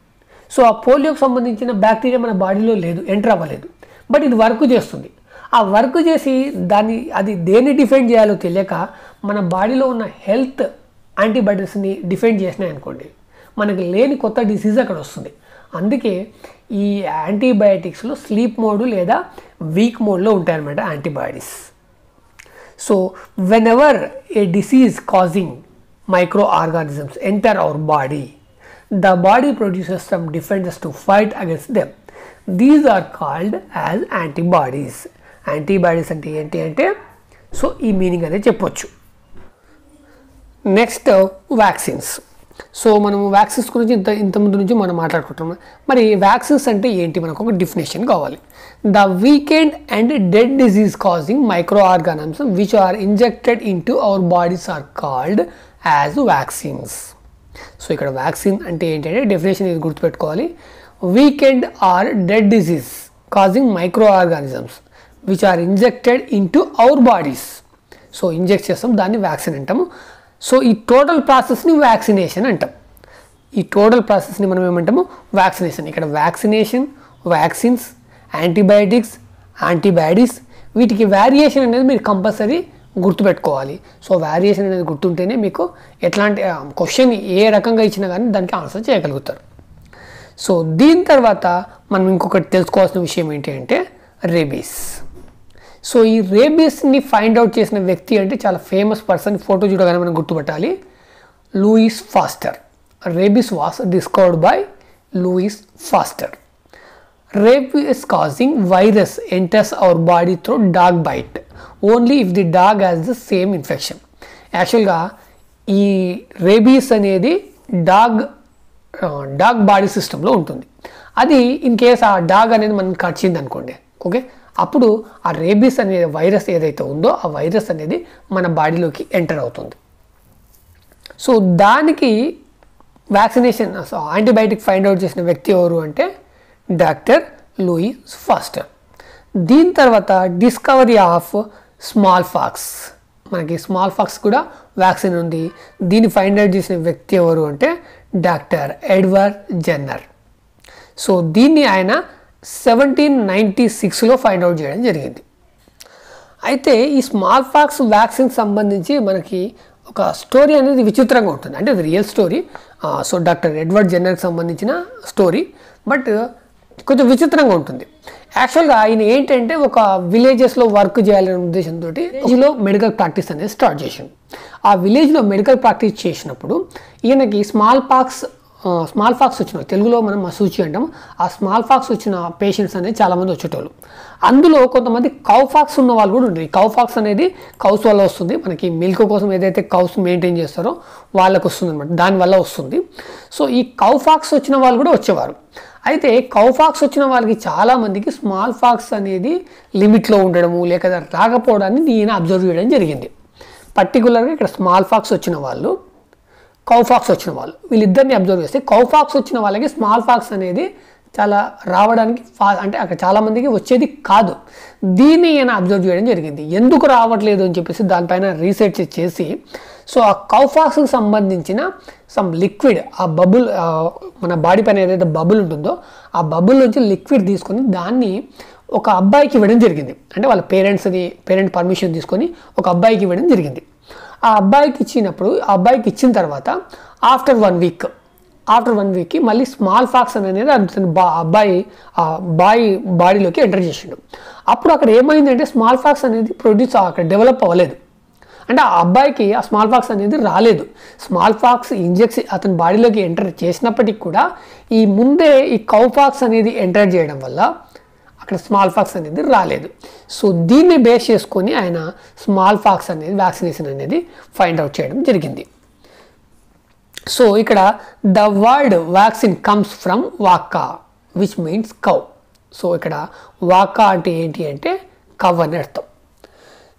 సో ఆ పోలియోకి సంబంధించిన బ్యాక్టీరియా మన బాడీలో లేదు, ఎంటర్ అవ్వలేదు, బట్ ఇది వర్క్ చేస్తుంది. ఆ వర్క్ చేసి అది దేన్ని డిఫెండ్ చేయాలో తెలియక మన బాడీలో ఉన్న హెల్త్ యాంటీబాడీస్ని డిఫెండ్ చేసినాయి అనుకోండి, మనకి లేని కొత్త డిసీజ్ అక్కడ వస్తుంది. అందుకే ఈ యాంటీబయాటిక్స్లో స్లీప్ మోడ్ లేదా వీక్ మోడ్లో ఉంటాయన్నమాట antibodies. So when ever A disease causing micro organisms enter our body, the body produces some defenses to fight against them. These are called as antibodies. Antibodies అంటే ఏంటి అంటే సో ఈ meaning అనేది చెప్పొచ్చు. Next vaccines. So మనము vaccines గురించి ఇంతకుముందు నుంచి మనం మాట్లాడుకుంటున్నాం. మరి వ్యాక్సిన్స్ అంటే ఏంటి, మనకు ఒక డెఫినేషన్ కావాలి. The weakened and dead disease causing micro organisms which are injected into our bodies are called as vaccines. So ఇక్కడ వ్యాక్సిన్ అంటే ఏంటంటే డెఫినేషన్ ఇది గుర్తుపెట్టుకోవాలి. Weakened or dead disease causing micro organisms which are injected into our bodies. So inject చేస్తాం, దాన్ని vaccine అంటాము. So ఈ total ప్రాసెస్ని వ్యాక్సినేషన్ అంటాం. ఈ టోటల్ ప్రాసెస్ని మనం ఏమంటాము? వ్యాక్సినేషన్. ఇక్కడ వ్యాక్సినేషన్, వ్యాక్సిన్స్, యాంటీబయాటిక్స్, యాంటీబాడీస్, వీటికి వేరియేషన్ అనేది మీరు కంపల్సరీ గుర్తుపెట్టుకోవాలి. సో వేరియేషన్ అనేది గుర్తుంటేనే మీకు ఎట్లాంటి క్వశ్చన్ ఏ రకంగా ఇచ్చినా కానీ దానికి ఆన్సర్ చేయగలుగుతారు. సో దీని తర్వాత మనం ఇంకొకటి తెలుసుకోవాల్సిన విషయం ఏంటి అంటే రేబీస్. సో ఈ రేబీస్ని ఫైండ్ అవుట్ చేసిన వ్యక్తి అంటే చాలా ఫేమస్ పర్సన్. ఫోటో చూడగానే మనం గుర్తుపట్టాలి, Louis Pasteur. Rabies was discovered by Louis Pasteur. Rabies causing virus enters our body through dog bite only if the dog has the same infection. యాక్చువల్గా ఈ రేబీస్ అనేది డాగ్ బాడీ సిస్టంలో ఉంటుంది. అది in case ఆ డాగ్ అనేది మనం కరిచింది అనుకోండి, ఓకే, అప్పుడు ఆ రేబీస్ అనే వైరస్ ఏదైతే ఉందో ఆ వైరస్ అనేది మన బాడీలోకి ఎంటర్ అవుతుంది. సో దానికి vaccination, so antibiotic find out చేసిన వ్యక్తి ఎవరు అంటే డాక్టర్ లూయిస్ ఫాస్టర్. దీని తర్వాత డిస్కవరీ ఆఫ్ స్మాల్ పాక్స్. మనకి స్మాల్ పాక్స్ కూడా వ్యాక్సిన్ ఉంది. దీన్ని ఫైండ్ అవుట్ చేసిన వ్యక్తి ఎవరు అంటే డాక్టర్ ఎడ్వర్డ్ జెన్నర్. సో దీన్ని ఆయన 1796లో ఫైండ్ అవుట్ చేయడం జరిగింది. అయితే ఈ స్మాల్ పాక్స్ వ్యాక్సిన్ సంబంధించి మనకి ఒక స్టోరీ అనేది విచిత్రంగా ఉంటుంది. అంటే అది real story. So doctor Edward జెన్నర్కి సంబంధించిన స్టోరీ, బట్ కొంచెం విచిత్రంగా ఉంటుంది. యాక్చువల్గా ఆయన ఏంటంటే ఒక విలేజెస్లో వర్క్ చేయాలనే ఉద్దేశంతో విలేజ్లో మెడికల్ ప్రాక్టీస్ అనేది స్టార్ట్ చేసిండు. ఆ విలేజ్లో మెడికల్ ప్రాక్టీస్ చేసినప్పుడు ఈయనకి స్మాల్ పాక్స్ వచ్చిన, తెలుగులో మనం మసూచి అంటాం, ఆ స్మాల్ పాక్స్ వచ్చిన పేషెంట్స్ అనేది చాలామంది వచ్చేటోళ్ళు. అందులో కొంతమంది కౌ పాక్స్ ఉన్న వాళ్ళు కూడా ఉంటుంది. కౌ పాక్స్ అనేది కౌస్ వల్ల వస్తుంది. మనకి మిల్క్ కోసం ఏదైతే కౌస్ మెయింటైన్ చేస్తారో వాళ్ళకు వస్తుంది అనమాట, దానివల్ల వస్తుంది. సో ఈ కౌ పాక్స్ వచ్చిన వాళ్ళు కూడా వచ్చేవారు. అయితే కౌ పాక్స్ వచ్చిన వాళ్ళకి చాలామందికి స్మాల్ పాక్స్ అనేది లిమిట్లో ఉండడము లేక రాకపోవడాన్ని ఈయన అబ్జర్వ్ చేయడం జరిగింది. పర్టికులర్గా ఇక్కడ స్మాల్ పాక్స్ వచ్చిన వాళ్ళు, కౌ పాక్స్ వచ్చిన వాళ్ళు, వీళ్ళిద్దరిని అబ్జర్వ్ చేస్తే కౌ పాక్స్ వచ్చిన వాళ్ళకి స్మాల్ పాక్స్ అనేది చాలా రావడానికి అంటే అక్కడ చాలామందికి వచ్చేది కాదు. దీన్ని ఈయన అబ్జర్వ్ చేయడం జరిగింది. ఎందుకు రావట్లేదు అని చెప్పేసి దానిపైన రీసెర్చ్ చేసి, సో ఆ కౌ పాక్స్కి సంబంధించిన సమ్ లిక్విడ్, ఆ బబుల్ మన బాడీ పైన ఏదైతే బబుల్ ఉంటుందో ఆ బబుల్ నుంచి లిక్విడ్ తీసుకొని దాన్ని ఒక అబ్బాయికి ఇవ్వడం జరిగింది. అంటే వాళ్ళ పేరెంట్ పర్మిషన్ తీసుకొని ఒక అబ్బాయికి ఇవ్వడం జరిగింది. ఆ అబ్బాయికి ఇచ్చినప్పుడు, ఆ అబ్బాయికి ఇచ్చిన తర్వాత ఆఫ్టర్ వన్ వీక్కి మళ్ళీ స్మాల్ పాక్స్ అనేది అతని అబ్బాయి బాడీలోకి ఎంటర్ చేసిండు. అప్పుడు అక్కడ ఏమైందంటే స్మాల్ పాక్స్ అనేది అక్కడ డెవలప్ అవ్వలేదు. అంటే ఆ అబ్బాయికి ఆ స్మాల్ పాక్స్ అనేది రాలేదు. స్మాల్ పాక్స్ ఇంజెక్షన్ అతని బాడీలోకి ఎంటర్ చేసినప్పటికి కూడా ఈ ముందే ఈ కౌ పాక్స్ అనేది ఎంటర్ చేయడం వల్ల అక్కడ స్మాల్ పాక్స్ అనేది రాలేదు. సో దీన్ని బేస్ చేసుకొని ఆయన స్మాల్ పాక్స్ అనేది వ్యాక్సినేషన్ అనేది ఫైండ్ అవుట్ చేయడం జరిగింది. సో ఇక్కడ the word vaccine comes from Vaka which means cow. So ఇక్కడ వాకా అంటే ఏంటి అంటే కవ్ అని అర్థం.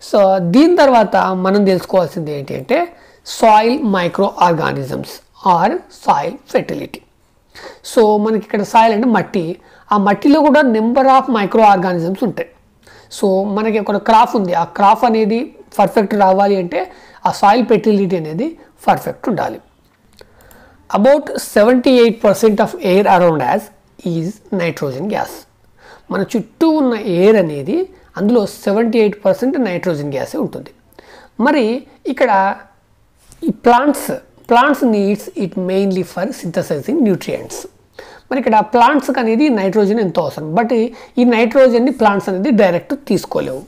సో దీని తర్వాత మనం తెలుసుకోవాల్సింది ఏంటి అంటే soil micro organisms or soil fertility. So మనకి ఇక్కడ సాయిల్ అంటే మట్టి, ఆ మట్టిలో కూడా నెంబర్ ఆఫ్ మైక్రో ఆర్గానిజమ్స్ ఉంటాయి. సో మనకి ఒక క్రాప్ ఉంది, ఆ క్రాప్ అనేది పర్ఫెక్ట్ రావాలి అంటే ఆ సాయిల్ ఫెర్టిలిటీ అనేది పర్ఫెక్ట్ ఉండాలి. About 78% of air around as is nitrogen gas. మన చుట్టూ ఉన్న ఎయిర్ అనేది అందులో 78% నైట్రోజన్ గ్యాసే ఉంటుంది. మరి ఇక్కడ ఈ plants needs it mainly for synthesising nutrients. మరి ఇక్కడ ప్లాంట్స్కి అనేది నైట్రోజన్ ఎంతో అవసరం, బట్ ఈ నైట్రోజన్ని ప్లాంట్స్ అనేది డైరెక్ట్ తీసుకోలేవు.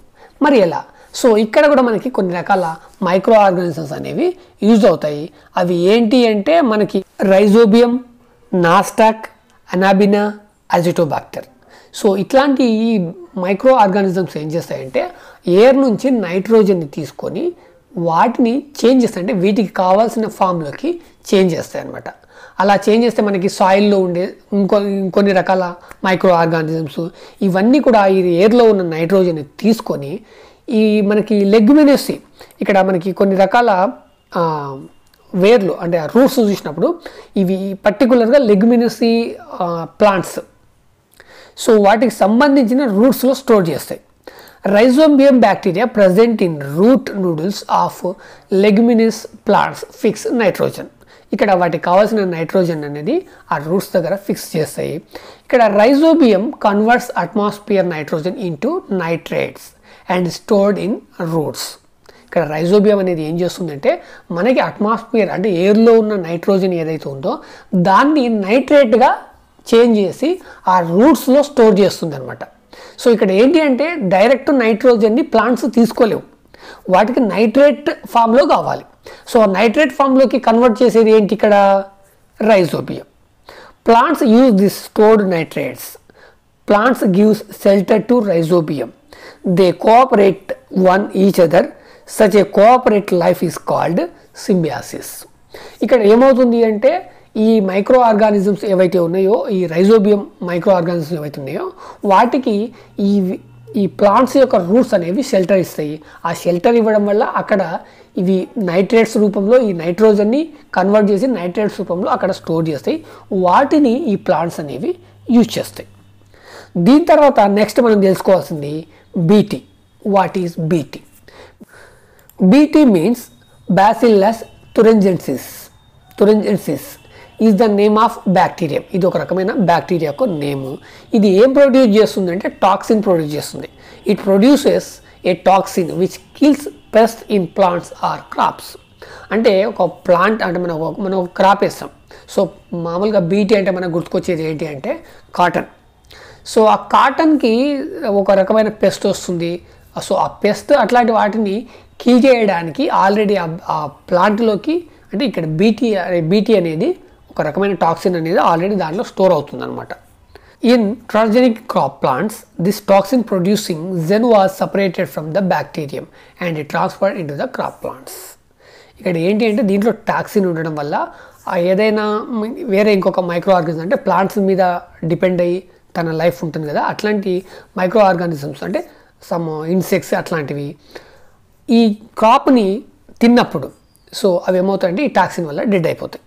మరి ఎలా? సో ఇక్కడ కూడా మనకి కొన్ని రకాల మైక్రో ఆర్గానిజమ్స్ అనేవి యూజ్ అవుతాయి. అవి ఏంటి అంటే మనకి రైజోబియం, నాస్టాక్, అనాబినా, అజిటోబాక్టర్. సో ఇట్లాంటి ఈ మైక్రో ఆర్గానిజమ్స్ ఏం చేస్తాయంటే ఎయిర్ నుంచి నైట్రోజన్ని తీసుకొని వాటిని చేంజ్ చేస్తాయి, అంటే వీటికి కావాల్సిన ఫామ్లోకి చేంజ్ చేస్తాయి అన్నమాట. అలా చేంజ్ చేస్తే మనకి సాయిల్లో ఉండే ఇంకొన్ని రకాల మైక్రో ఆర్గానిజమ్స్ ఇవన్నీ కూడా ఈ ఎయిర్లో ఉన్న నైట్రోజన్ని తీసుకొని ఈ మనకి లెగ్యుమినసీ, ఇక్కడ మనకి కొన్ని రకాల వేర్లు అంటే రూట్స్ చూసినప్పుడు ఇవి పర్టికులర్గా లెగ్యుమినసీ ప్లాంట్స్, సో వాటికి సంబంధించిన రూట్స్లో స్టోర్ చేస్తాయి. Rhizobium bacteria present in root nodules of leguminous plants fix nitrogen. ఇక్కడ వాటికి కావాల్సిన నైట్రోజన్ అనేది ఆ రూట్స్ దగ్గర ఫిక్స్ చేస్తాయి. ఇక్కడ rhizobium converts atmosphere nitrogen into nitrates and stored in roots. ఇక్కడ రైజోబియం అనేది ఏం చేస్తుందంటే మనకి అట్మాస్ఫియర్ అంటే ఎయిర్లో ఉన్న నైట్రోజన్ ఏదైతే ఉందో దాన్ని నైట్రేట్గా చేంజ్ చేసి ఆ రూట్స్లో స్టోర్ చేస్తుంది అనమాట. సో ఇక్కడ ఏంటి అంటే డైరెక్ట్ నైట్రోజన్ని ప్లాంట్స్ తీసుకోలేవు, వాటికి నైట్రేట్ ఫామ్లో కావాలి. సో నైట్రేట్ ఫామ్లోకి కన్వర్ట్ చేసేది ఏంటి ఇక్కడ rhizobium. Plants use this stored nitrates. Plants gives shelter to rhizobium. They cooperate one each other. Such a corporate life is called Symbiosis. ఇక్కడ ఏమవుతుంది అంటే ఈ మైక్రో ఆర్గానిజమ్స్ ఏవైతే ఉన్నాయో, ఈ రైజోబియం మైక్రో ఆర్గానిజమ్స్ ఏవైతే ఉన్నాయో వాటికి ఈ ప్లాంట్స్ యొక్క రూట్స్ అనేవి షెల్టర్ ఇస్తాయి. ఆ షెల్టర్ ఇవ్వడం వల్ల అక్కడ ఇవి నైట్రేట్స్ రూపంలో ఈ నైట్రోజన్ని కన్వర్ట్ చేసి నైట్రేట్స్ రూపంలో అక్కడ స్టోర్ చేస్తాయి. వాటిని ఈ ప్లాంట్స్ అనేవి యూజ్ చేస్తాయి. దీని తర్వాత నెక్స్ట్ మనం తెలుసుకోవాల్సింది BT. What is BT? BT means bacillus thuringiensis. Thuringiensis is the name of bacteria. ఇది ఒక రకమైన బ్యాక్టీరియా యొక్క నేము. ఇది ఏం ప్రొడ్యూస్ చేస్తుందంటే టాక్సిన్ ప్రొడ్యూస్ చేస్తుంది. It produces a toxin which kills pest in plants or crops. అంటే ఒక ప్లాంట్ అంటే మనం ఒక క్రాప్ వేస్తాం. సో మామూలుగా బీటీ అంటే మనకు గుర్తుకొచ్చేది ఏంటి అంటే కాటన్. సో ఆ కాటన్కి ఒక రకమైన పెస్ట్ వస్తుంది. సో ఆ పెస్ట్ అట్లాంటి వాటిని కిల్ చేయడానికి ఆల్రెడీ ఆ ప్లాంట్లోకి అంటే ఇక్కడ బీటీ అనేది ఒక రకమైన టాక్సిన్ అనేది ఆల్రెడీ దాంట్లో స్టోర్ అవుతుంది అనమాట. In transgenic crop plants this toxin producing gene was separated from the bacterium and it transferred into the crop plants. ఇక్కడ ఏంటి అంటే దీంట్లో టాక్సిన్ ఉండడం వల్ల ఏదైనా వేరే ఇంకొక మైక్రో ఆర్గానిజం అంటే ప్లాంట్స్ మీద డిపెండ్ అయ్యి తన లైఫ్ ఉంటుంది కదా, అట్లాంటి మైక్రో ఆర్గానిజమ్స్ అంటే సమ్ ఇన్సెక్ట్స్ అట్లాంటివి ఈ క్రాప్ని తిన్నప్పుడు సో అవి ఏమవుతాయంటే ఈ టాక్సిన్ వల్ల డెడ్ అయిపోతాయి.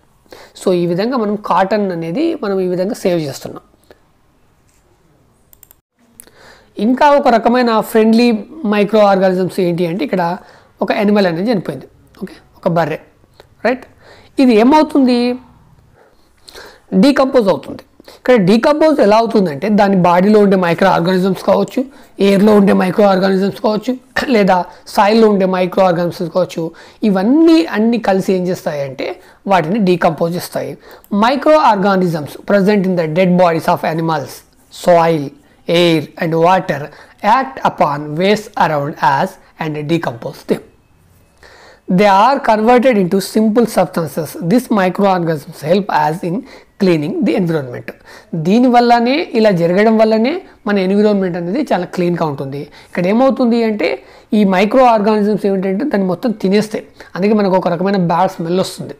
సో ఈ విధంగా మనం కాటన్ అనేది మనం ఈ విధంగా సేవ్ చేస్తున్నాం. ఇంకా ఒక రకమైన ఫ్రెండ్లీ మైక్రో ఆర్గానిజమ్స్ ఏంటి అంటే ఇక్కడ ఒక యానిమల్ అనేది చనిపోయింది. ఓకే, ఒక బర్రె, రైట్. ఇది ఏమవుతుంది? డీకంపోజ్ అవుతుంది. ఇక్కడ డీకంపోజ్ ఎలా అవుతుందంటే దాని బాడీలో ఉండే మైక్రో ఆర్గానిజమ్స్ కావచ్చు, ఎయిర్లో ఉండే మైక్రో ఆర్గానిజమ్స్ కావచ్చు, లేదా సాయిల్లో ఉండే మైక్రో ఆర్గానిజమ్స్ కావచ్చు, అన్నీ కలిసి ఏం చేస్తాయంటే వాటిని డీకంపోజ్ చేస్తాయి. Micro organisms present in the dead bodies of animals, soil, air and water act upon waste around as and decompose them. They are converted into simple substances. These microorganisms help as in cleaning the environment. దీనివల్లనే ఇలా జరగడం వల్లనే మన environment అనేది చాలా క్లీన్గా ఉంటుంది. ఇక్కడ ఏమవుతుంది అంటే ఈ మైక్రో ఆర్గానిజమ్స్ ఏమిటంటే దాన్ని మొత్తం తినేస్తాయి. అందుకే మనకు ఒక రకమైన బ్యాడ్ స్మెల్ వస్తుంది.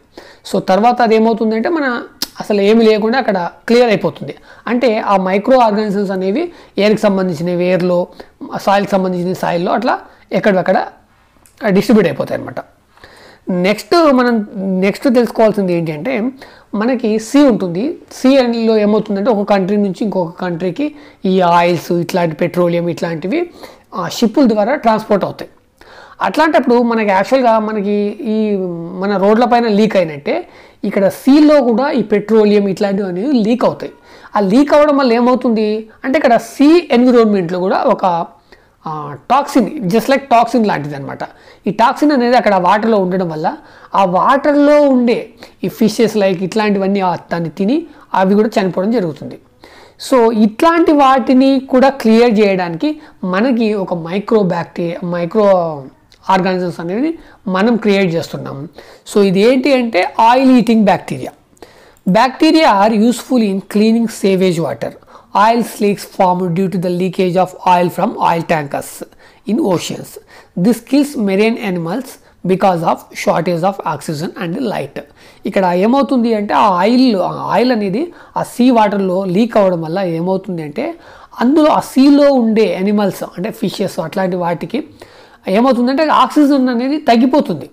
సో తర్వాత అది ఏమవుతుందంటే మన అసలు ఏమి లేకుండా అక్కడ క్లియర్ అయిపోతుంది. అంటే ఆ మైక్రో ఆర్గానిజమ్స్ అనేవి ఎయిర్కి సంబంధించినవి ఎయిర్లో, సాయిల్కి సంబంధించిన సాయిల్లో అట్లా ఎక్కడక్కడ డిస్ట్రిబ్యూట్ అయిపోతాయి అన్నమాట. నెక్స్ట్ తెలుసుకోవాల్సింది ఏంటి అంటే మనకి సీ ఉంటుంది. సీలో ఏమవుతుందంటే ఒక కంట్రీ నుంచి ఇంకొక కంట్రీకి ఈ ఆయిల్స్ ఇట్లాంటి పెట్రోలియం ఇట్లాంటివి షిప్పుల ద్వారా ట్రాన్స్పోర్ట్ అవుతాయి. అట్లాంటప్పుడు మనకి యాక్చువల్గా మన రోడ్ల పైన లీక్ అయినట్టే ఇక్కడ సీలో కూడా ఈ పెట్రోలియం ఇట్లాంటివి అనేవి లీక్ అవుతాయి. ఆ లీక్ అవ్వడం వల్ల ఏమవుతుంది అంటే ఇక్కడ సీ ఎన్విరాన్మెంట్లో కూడా ఒక టాక్సిన్, జస్ట్ లైక్ టాక్సిన్ లాంటిది అనమాట. ఈ టాక్సిన్ అనేది అక్కడ వాటర్లో ఉండడం వల్ల ఆ వాటర్లో ఉండే ఈ ఫిషెస్ లైక్ ఇట్లాంటివన్నీ దాన్ని తిని అవి కూడా చనిపోవడం జరుగుతుంది. సో ఇట్లాంటి వాటిని కూడా క్లియర్ చేయడానికి మనకి ఒక మైక్రో ఆర్గానిజమ్స్ అనేది మనం క్రియేట్ చేస్తున్నాం. సో ఇది ఏంటి అంటే oil eating bacteria. Bacteria are useful in cleaning sewage water. Oil slicks formed due to the leakage of oil from oil tankers in oceans. This kills marine animals because of shortage of oxygen and light. ఇక్కడ ఏమవుతుంది అంటే ఆ oil అనేది ఆ see వాటర్లో leak అవ్వడం వల్ల ఏమవుతుంది అంటే అందులో ఆ సీలో ఉండే యానిమల్స్ అంటే ఫిషెస్ అట్లాంటి వాటికి ఏమవుతుందంటే ఆక్సిజన్ అనేది తగ్గిపోతుంది.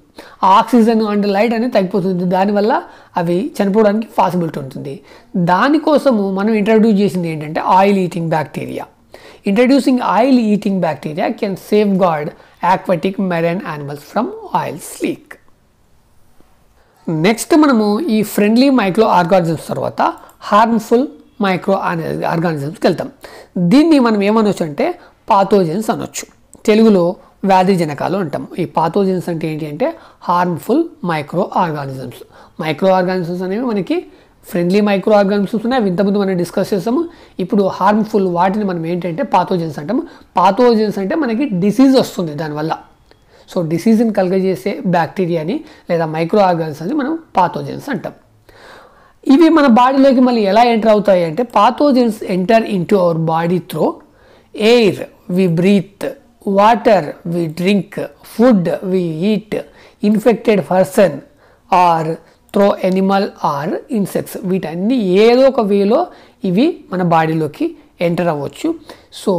ఆ ఆక్సిజన్ అండ్ లైట్ అనేది తగ్గిపోతుంది. దానివల్ల అవి చనిపోవడానికి పాసిబిలిటీ ఉంటుంది. దానికోసము మనం ఇంట్రడ్యూస్ చేసింది ఏంటంటే oil eating bacteria. Introducing oil eating bacteria can safeguard aquatic marine animals from oil leak. Next మనము ఈ ఫ్రెండ్లీ మైక్రో ఆర్గానిజమ్స్ తర్వాత హార్మ్ఫుల్ మైక్రో ఆర్గానిజమ్స్కి వెళ్తాం. దీన్ని మనం ఏమనొచ్చు అంటే పాథోజన్స్ అనొచ్చు, తెలుగులో వ్యాధి జనకాలు అంటాం. ఈ పాథోజన్స్ అంటే ఏంటి అంటే harmful micro organisms. Micro organisms అనేవి మనకి ఫ్రెండ్లీ మైక్రో ఆర్గానిజమ్స్ ఉన్నాయి, అవి ఇంతకుముందు మనం డిస్కస్ చేస్తాము. ఇప్పుడు హార్మ్ఫుల్ వాటిని మనం ఏంటంటే పాథోజన్స్ అంటాము. పాథోజన్స్ అంటే మనకి డిసీజ్ వస్తుంది దానివల్ల. సో డిసీజ్ని కలుగజేసే బ్యాక్టీరియాని లేదా మైక్రో ఆర్గానిజమ్స్ అని మనం పాథోజన్స్ అంటాం. ఇవి మన బాడీలోకి మళ్ళీ ఎలా ఎంటర్ అవుతాయి అంటే pathogens enter into our body through air we breathe, water we drink, food we eat, infected person or through animal or insects. వీటన్ని ఏదో ఒక వేలో ఇవి మన బాడీలోకి ఎంటర్ అవ్వచ్చు. సో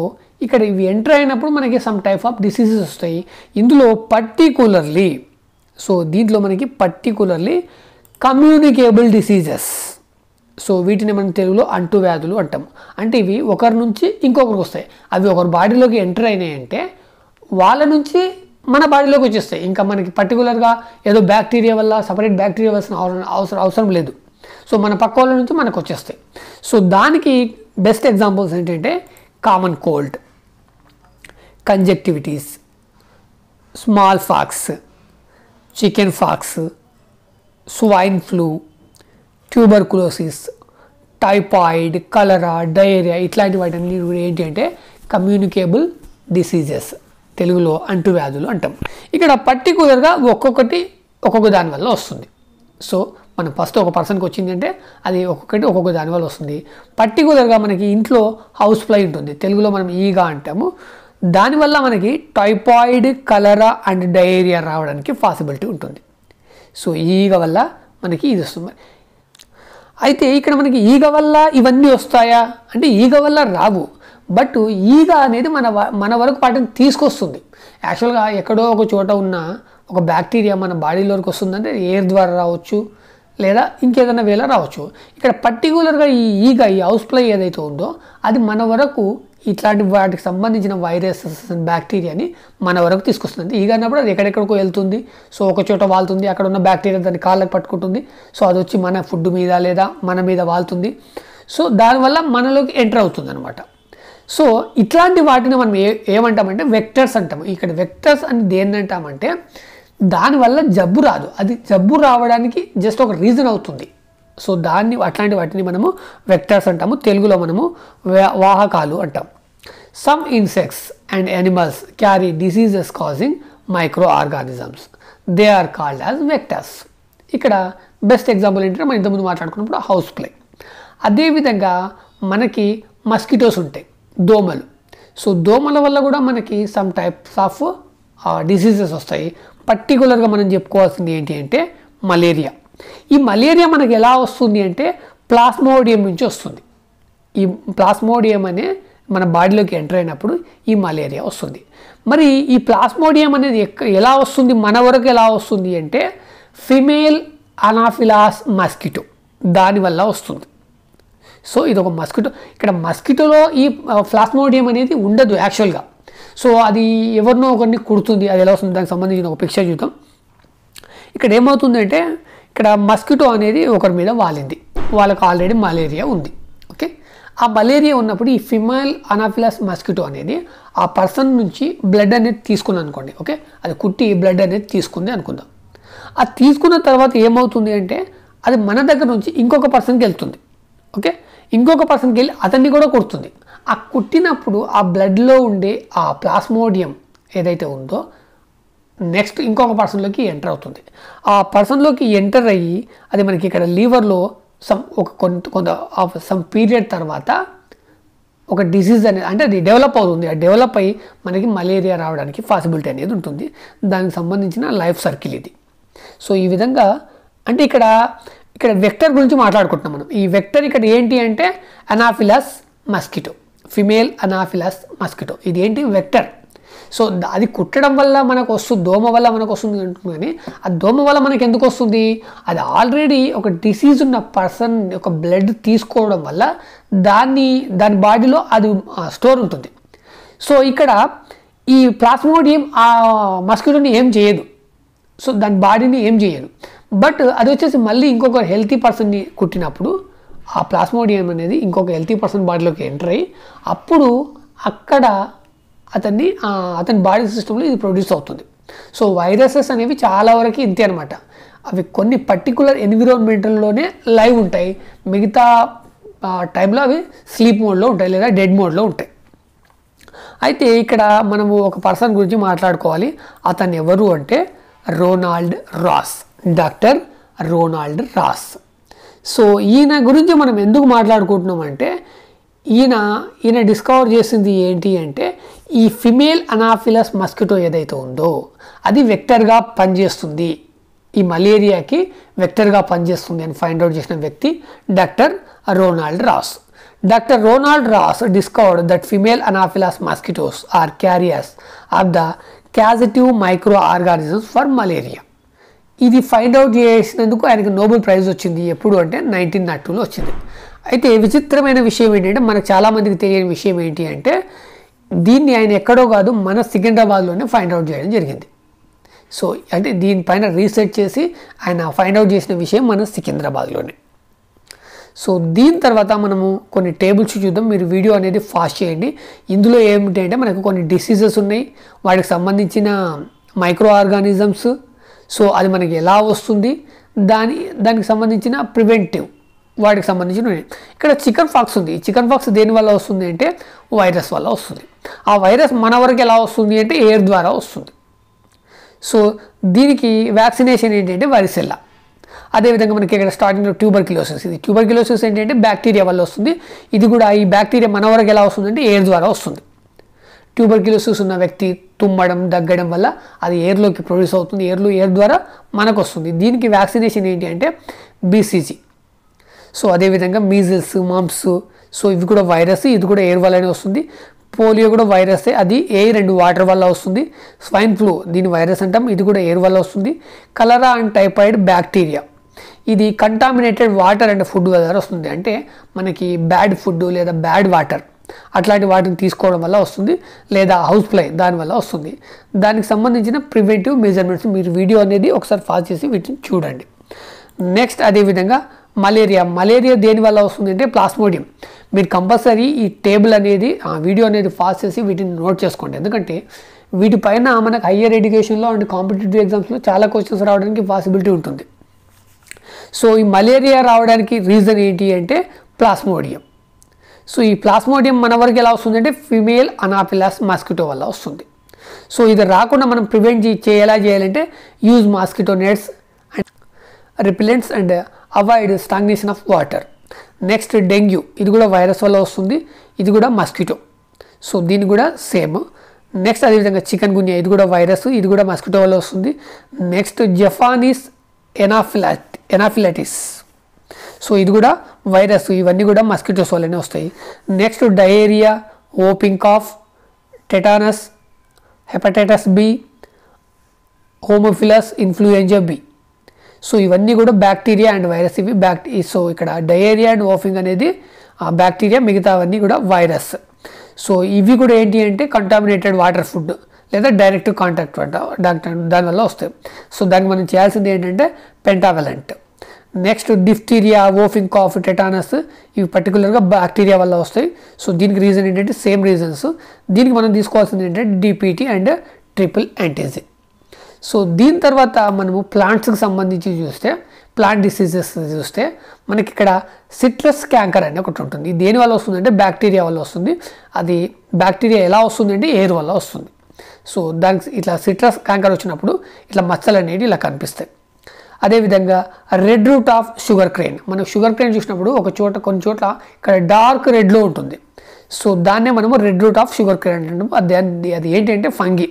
ఇక్కడ ఇవి ఎంటర్ అయినప్పుడు మనకి సమ్ టైప్ ఆఫ్ డిసీజెస్ వస్తాయి. ఇందులో పర్టికులర్లీ దీంట్లో మనకి పర్టికులర్లీ కమ్యూనికేబుల్ డిసీజెస్. సో వీటిని మనం తెలుగులో అంటువ్యాధులు అంటాం. అంటే ఇవి ఒకరి నుంచి ఇంకొకరికి వస్తాయి. అవి ఒకరి బాడీలోకి ఎంటర్ అయినాయంటే వాళ్ళ నుంచి మన బాడీలోకి వచ్చేస్తాయి. ఇంకా మనకి పర్టికులర్గా ఏదో బ్యాక్టీరియా వల్ల సపరేట్ బ్యాక్టీరియా వల్ల అవసరం లేదు. సో మన పక్క వాళ్ళ నుంచి మనకు వచ్చేస్తాయి. సో దానికి బెస్ట్ ఎగ్జాంపుల్స్ ఏంటంటే common cold, conjunctivitis, smallpox, chickenpox, swine flu, tuberculosis, typhoid, cholera, diarrhoea ఇట్లాంటి వాటన్ని ఏంటి అంటే కమ్యూనికేబుల్ డిసీజెస్, తెలుగులో అంటువ్యాధులు అంటాం. ఇక్కడ పర్టికులర్గా ఒక్కొక్కటి ఒక్కొక్క దాని వల్ల వస్తుంది. సో మనం ఫస్ట్ ఒక పర్సన్కి వచ్చిందంటే అది ఒక్కొక్కటి ఒక్కొక్క దాని వల్ల వస్తుంది. పర్టికులర్గా మనకి ఇంట్లో హౌస్ ఫ్లై ఉంటుంది, తెలుగులో మనం ఈగ అంటాము. దానివల్ల మనకి టైఫాయిడ్, కలరా అండ్ డయేరియా రావడానికి పాసిబిలిటీ ఉంటుంది. సో ఈగ వల్ల మనకి ఇది వస్తుంది. అయితే ఇక్కడ మనకి ఈగ వల్ల ఇవన్నీ వస్తాయా అంటే ఈగ వల్ల రావు. బట్ ఈగ అనేది మన వరకు వాటిని తీసుకొస్తుంది. యాక్చువల్గా ఎక్కడో ఒక చోట ఉన్న ఒక బ్యాక్టీరియా మన బాడీలోకి వస్తుందంటే ఎయిర్ ద్వారా రావచ్చు లేదా ఇంకేదైనా వేళ రావచ్చు. ఇక్కడ పర్టికులర్గా ఈ ఈగ, ఈ హౌస్ ఫ్లై ఏదైతే ఉందో అది మన వరకు ఇట్లాంటి వాటికి సంబంధించిన వైరసెస్, బ్యాక్టీరియాని మన వరకు తీసుకొస్తుంది. ఈగ అన్నప్పుడు అది ఎక్కడెక్కడికో వెళ్తుంది. సో ఒక చోట వాళ్తుంది, అక్కడ ఉన్న బ్యాక్టీరియా దాన్ని కాళ్ళకి పట్టుకుంటుంది. సో అది వచ్చి మన ఫుడ్ మీద లేదా మన మీద వాళ్తుంది. సో దానివల్ల మనలోకి ఎంటర్ అవుతుంది అనమాట. సో ఇట్లాంటి వాటిని మనం ఏమంటామంటే వెక్టర్స్ అంటాము. ఇక్కడ వెక్టర్స్ అని దేన్ని అంటామంటే దానివల్ల జబ్బు రాదు, అది జబ్బు రావడానికి జస్ట్ ఒక రీజన్ అవుతుంది. సో అట్లాంటి వాటిని మనము వెక్టర్స్ అంటాము, తెలుగులో మనము వాహకాలు అంటాం. Some insects and animals carry diseases causing micro organisms, they are called as vectors. ఇక్కడ బెస్ట్ ఎగ్జాంపుల్ ఏంటంటే మనం ఇంతకుముందు మాట్లాడుకున్నప్పుడు హౌస్ ఫ్లై. అదేవిధంగా మనకి మస్కిటోస్ ఉంటాయి, దోమలు. సో దోమల వల్ల కూడా మనకి సమ్ టైప్స్ ఆఫ్ డిసీజెస్ వస్తాయి. పర్టికులర్గా మనం చెప్పుకోవాల్సింది ఏంటి అంటే మలేరియా. ఈ మలేరియా మనకి ఎలా వస్తుంది అంటే ప్లాస్మోడియం నుంచి వస్తుంది. ఈ ప్లాస్మోడియం అనే మన బాడీలోకి ఎంటర్ అయినప్పుడు ఈ మలేరియా వస్తుంది. మరి ఈ ప్లాస్మోడియం అనేది ఎలా వస్తుంది, మన వరకు ఎలా వస్తుంది అంటే ఫిమేల్ అనాఫిలాస్ మస్కిటో దానివల్ల వస్తుంది. సో ఇది ఒక మస్కిటో. ఇక్కడ మస్కిటోలో ఈ ప్లాస్మోడియం అనేది ఉండదు యాక్చువల్గా. సో అది ఎవరినో ఒకరిని కుడుతుంది. అది ఎలా వస్తుంది దానికి సంబంధించిన ఒక పిక్చర్ చూద్దాం. ఇక్కడ ఏమవుతుందంటే ఇక్కడ మస్కిటో అనేది ఒకరి మీద వాలింది, వాళ్ళకి ఆల్రెడీ మలేరియా ఉంది. ఓకే, ఆ మలేరియా ఉన్నప్పుడు ఈ ఫిమేల్ అనాఫిలాస్ మస్కిటో అనేది ఆ పర్సన్ నుంచి బ్లడ్ అనేది తీసుకుంది అనుకోండి. ఓకే, అది కుట్టి బ్లడ్ అనేది తీసుకుంది అనుకుందాం. అది తీసుకున్న తర్వాత ఏమవుతుంది అంటే అది మన దగ్గర నుంచి ఇంకొక పర్సన్కి వెళ్తుంది. ఓకే, ఇంకొక పర్సన్కి వెళ్ళి అతన్ని కూడా కుడుతుంది. ఆ కుట్టినప్పుడు ఆ బ్లడ్లో ఉండే ఆ ప్లాస్మోడియం ఏదైతే ఉందో నెక్స్ట్ ఇంకొక పర్సన్లోకి ఎంటర్ అవుతుంది. ఆ పర్సన్లోకి ఎంటర్ అయ్యి అది మనకి ఇక్కడ లీవర్లో సమ్ పీరియడ్ తర్వాత ఒక డిసీజ్ అనేది అంటే అది డెవలప్ అవుతుంది. అది డెవలప్ అయ్యి మనకి మలేరియా రావడానికి పాసిబిలిటీ అనేది ఉంటుంది. దానికి సంబంధించిన లైఫ్ సర్కిల్ ఇది. సో ఈ విధంగా అంటే ఇక్కడ వెక్టర్ గురించి మాట్లాడుకుంటున్నాం మనం. ఈ వెక్టర్ ఇక్కడ ఏంటి అంటే అనాఫిలాస్ మస్కిటో, ఫిమేల్ అనాఫిలాస్ మస్కిటో. ఇది ఏంటి వెక్టర్. సో అది కుట్టడం వల్ల మనకు వస్తుంది, దోమ వల్ల మనకు వస్తుంది అంటుంది. కానీ ఆ దోమ వల్ల మనకు ఎందుకు వస్తుంది, అది ఆల్రెడీ ఒక డిసీజ్ ఉన్న పర్సన్ ఒక బ్లడ్ తీసుకోవడం వల్ల దాని బాడీలో అది స్టోర్ ఉంటుంది. సో ఇక్కడ ఈ ప్లాస్మోడియం ఆ మస్కిటోని ఏం చేయదు, సో దాని బాడీని ఏం చేయదు. బట్ అది వచ్చేసి మళ్ళీ ఇంకొక హెల్తీ పర్సన్ని కుట్టినప్పుడు ఆ ప్లాస్మోడియం అనేది ఇంకొక హెల్తీ పర్సన్ బాడీలోకి ఎంటర్ అయ్యి అప్పుడు అక్కడ అతని బాడీ సిస్టంలో ఇది ప్రొడ్యూస్ అవుతుంది. సో వైరసెస్ అనేవి చాలా వరకు ఇంతే అనమాట. అవి కొన్ని పర్టికులర్ ఎన్విరాన్మెంట్లోనే లైవ్ ఉంటాయి, మిగతా టైంలో అవి స్లీప్ మోడ్లో ఉంటాయి లేదా డెడ్ మోడ్లో ఉంటాయి. అయితే ఇక్కడ మనము ఒక పర్సన్ గురించి మాట్లాడుకోవాలి. అతను ఎవరు అంటే Ronald Ross, doctor Ronald Ross. So ఈయన గురించి మనం ఎందుకు మాట్లాడుకుంటున్నామంటే ఈయన డిస్కవర్ చేసింది ఏంటి అంటే ఈ ఫిమేల్ అనాఫిలస్ మస్కిటో ఏదైతే ఉందో అది వెక్టర్గా పనిచేస్తుంది, ఈ మలేరియాకి వెక్టర్గా పనిచేస్తుంది అని ఫైండ్ అవుట్ చేసిన వ్యక్తి doctor Ronald Ross. Doctor Ronald Ross discovered that female anopheles mosquitoes are carriers of the causative micro organisms for malaria. ఇది ఫైండ్ అవుట్ చేసినందుకు ఆయనకు నోబెల్ ప్రైజ్ వచ్చింది. ఎప్పుడు అంటే 1902లో వచ్చింది. అయితే విచిత్రమైన విషయం ఏంటంటే మనకు చాలామందికి తెలియని విషయం ఏంటి అంటే దీన్ని ఆయన ఎక్కడో కాదు మన సికింద్రాబాద్లోనే ఫైండ్ అవుట్ చేయడం జరిగింది. సో అంటే దీనిపైన రీసెర్చ్ చేసి ఆయన ఫైండ్ అవుట్ చేసిన విషయం మన సికింద్రాబాద్లోనే. సో దీని తర్వాత మనము కొన్ని టేబుల్స్ చూద్దాం. మీరు వీడియో అనేది ఫాస్ట్ చేయండి. ఇందులో ఏమిటి అంటే మనకు కొన్ని డిసీజెస్ ఉన్నాయి, వాటికి సంబంధించిన మైక్రో ఆర్గానిజమ్స్, సో అది మనకి ఎలా వస్తుంది, దానికి సంబంధించిన ప్రివెంటివ్, వాటికి సంబంధించిన ఇక్కడ చికెన్ పాక్స్ ఉంది. ఈ చికెన్ పాక్స్ దేని వల్ల వస్తుంది అంటే వైరస్ వల్ల వస్తుంది. ఆ వైరస్ మన వరకు ఎలా వస్తుంది అంటే ఎయిర్ ద్వారా వస్తుంది. సో దీనికి వ్యాక్సినేషన్ ఏంటంటే వారిసెల్లా. అదేవిధంగా మనకి ఇక్కడ స్టార్టింగ్లో ట్యూబర్క్యులోసిస్, ఇది ట్యూబర్క్యులోసిస్ ఏంటంటే బ్యాక్టీరియా వల్ల వస్తుంది. ఇది కూడా ఈ బ్యాక్టీరియా మన వరకు ఎలా వస్తుందంటే ఎయిర్ ద్వారా వస్తుంది. ట్యూబర్క్యులోసిస్ ఉన్న వ్యక్తి తుమ్మడం దగ్గడం వల్ల అది ఎయిర్లోకి ప్రొడ్యూస్ అవుతుంది, ఎయిర్ ద్వారా మనకు వస్తుంది. దీనికి వ్యాక్సినేషన్ ఏంటి అంటే BCG. సో అదేవిధంగా మీజిల్స్, మమ్స్, సో ఇవి కూడా వైరస్, ఇది కూడా ఎయిర్ వల్లనే వస్తుంది. పోలియో కూడా వైరసే, అది ఎయిర్ అండ్ వాటర్ వల్ల వస్తుంది. స్వైన్ ఫ్లూ దీని వైరస్ అంటాం, ఇది కూడా ఎయిర్ వల్ల వస్తుంది. కలరా అండ్ టైఫాయిడ్ బ్యాక్టీరియా, ఇది కంటామినేటెడ్ వాటర్ అండ్ ఫుడ్ ద్వారా వస్తుంది. అంటే మనకి బ్యాడ్ ఫుడ్ లేదా బ్యాడ్ వాటర్ అట్లాంటి వాటిని తీసుకోవడం వల్ల వస్తుంది, లేదా హౌస్ ఫ్లై దానివల్ల వస్తుంది. దానికి సంబంధించిన ప్రివెంటివ్ మెజర్మెంట్స్ మీరు వీడియో అనేది ఒకసారి ఫాస్ట్ చేసి వీటిని చూడండి. నెక్స్ట్ అదేవిధంగా మలేరియా దేని వల్ల వస్తుంది అంటే ప్లాస్మోడియం. మీరు కంపల్సరీ ఈ టేబుల్ అనేది వీడియో అనేది ఫాస్ట్ చేసి వీటిని నోట్ చేసుకోండి, ఎందుకంటే వీటిపైన మనకు హయ్యర్ ఎడ్యుకేషన్లో అండ్ కాంపిటేటివ్ ఎగ్జామ్స్లో చాలా క్వశ్చన్స్ రావడానికి పాసిబిలిటీ ఉంటుంది. సో ఈ మలేరియా రావడానికి రీజన్ ఏంటి అంటే ప్లాస్మోడియం. సో ఈ ప్లాస్మోడియం మన వరకు ఎలా వస్తుంది అంటే ఫిమేల్ అనాఫిలస్ మస్కిటో వల్ల వస్తుంది. సో ఇది రాకుండా మనం ప్రివెంట్ ఎలా చేయాలంటే use mosquito nets and repellents and avoid stagnation of water. Next dengue, ఇది కూడా వైరస్ వల్ల వస్తుంది, ఇది కూడా మస్కిటో, సో దీన్ని కూడా సేమ్. నెక్స్ట్ అదేవిధంగా చికెన్ గున్యా, ఇది కూడా వైరస్, ఇది కూడా మస్కిటో వల్ల వస్తుంది. నెక్స్ట్ జపానీస్ ఎనాఫిలైటిస్, సో ఇది కూడా వైరస్, ఇవన్నీ కూడా మస్కిటోస్ వల్లనే వస్తాయి. Next diarrhoea, whooping cough, tetanus, hepatitis B, haemophilus influenza B. So ఇవన్నీ కూడా బ్యాక్టీరియా అండ్ వైరస్. ఇవి సో ఇక్కడ డయేరియా అండ్ ఓపింగ్ అనేది బ్యాక్టీరియా, మిగతా అవన్నీ కూడా వైరస్. సో ఇవి కూడా ఏంటి అంటే కంటామినేటెడ్ వాటర్ ఫుడ్ లేదా డైరెక్ట్ కాంటాక్ట్ దానివల్ల వస్తాయి. సో దానికి మనం చేయాల్సింది ఏంటంటే పెంటావలెంట్. నెక్స్ట్ డిఫ్టీరియా, ఓపింగ్ కాఫ్, టెటానస్, ఇవి పర్టికులర్గా బ్యాక్టీరియా వల్ల వస్తాయి. సో దీనికి రీజన్ ఏంటంటే సేమ్ రీజన్స్. దీనికి మనం తీసుకోవాల్సింది ఏంటంటే DPT అండ్ ట్రిపుల్ యాంటీజీ. సో దీని తర్వాత మనము ప్లాంట్స్కి సంబంధించి చూస్తే, ప్లాంట్ డిసీజెస్ చూస్తే మనకి ఇక్కడ సిట్రస్ క్యాంకర్ అని ఒకటి ఉంటుంది. ఇది దేని వల్ల వస్తుందంటే బ్యాక్టీరియా వల్ల వస్తుంది. అది బ్యాక్టీరియా ఎలా వస్తుందంటే ఎయిర్ వల్ల వస్తుంది. సో దానికి ఇట్లా సిట్రస్ క్యాంకర్ వచ్చినప్పుడు ఇట్లా మచ్చలు అనేవి ఇలా కనిపిస్తాయి. అదేవిధంగా red root of sugar crane, మనం షుగర్ క్రేన్ చూసినప్పుడు కొన్ని చోట్ల ఇక్కడ డార్క్ రెడ్లో ఉంటుంది. సో దాన్నే మనము red root of sugar crane అంటాము. అది ఏంటంటే ఫంగి.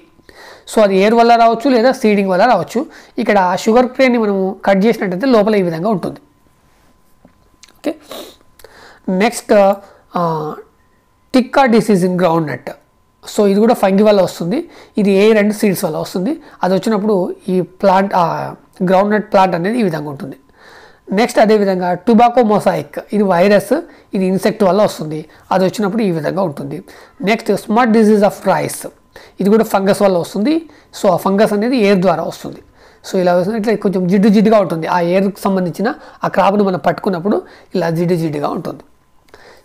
సో అది ఎయిర్ వల్ల రావచ్చు లేదా సీడింగ్ వల్ల రావచ్చు. ఇక్కడ షుగర్ క్రేన్ని మనము కట్ చేసినట్టయితే లోపల ఈ విధంగా ఉంటుంది. Okay, next tikka disease in groundnut. So ఇది కూడా ఫంగి వల్ల వస్తుంది. ఇది ఎయిర్ అండ్ సీడ్స్ వల్ల వస్తుంది. అది వచ్చినప్పుడు ఈ ప్లాంట్ గ్రౌండ్ నట్ ప్లాంట్ అనేది ఈ విధంగా ఉంటుంది. నెక్స్ట్ అదేవిధంగా టుబాకో మొసాయిక్, ఇది వైరస్, ఇది ఇన్సెక్ట్ వల్ల వస్తుంది, అది వచ్చినప్పుడు ఈ విధంగా ఉంటుంది. Next smut disease of rice, ఇది కూడా ఫంగస్ వల్ల వస్తుంది. సో ఆ ఫంగస్ అనేది ఎయిర్ ద్వారా వస్తుంది. సో ఇలా ఇట్లా కొంచెం జిడ్డుగా ఉంటుంది, ఆ ఎయిర్కి సంబంధించిన ఆ క్రాప్ను మనం పట్టుకున్నప్పుడు ఇలా జిడ్డుగా ఉంటుంది.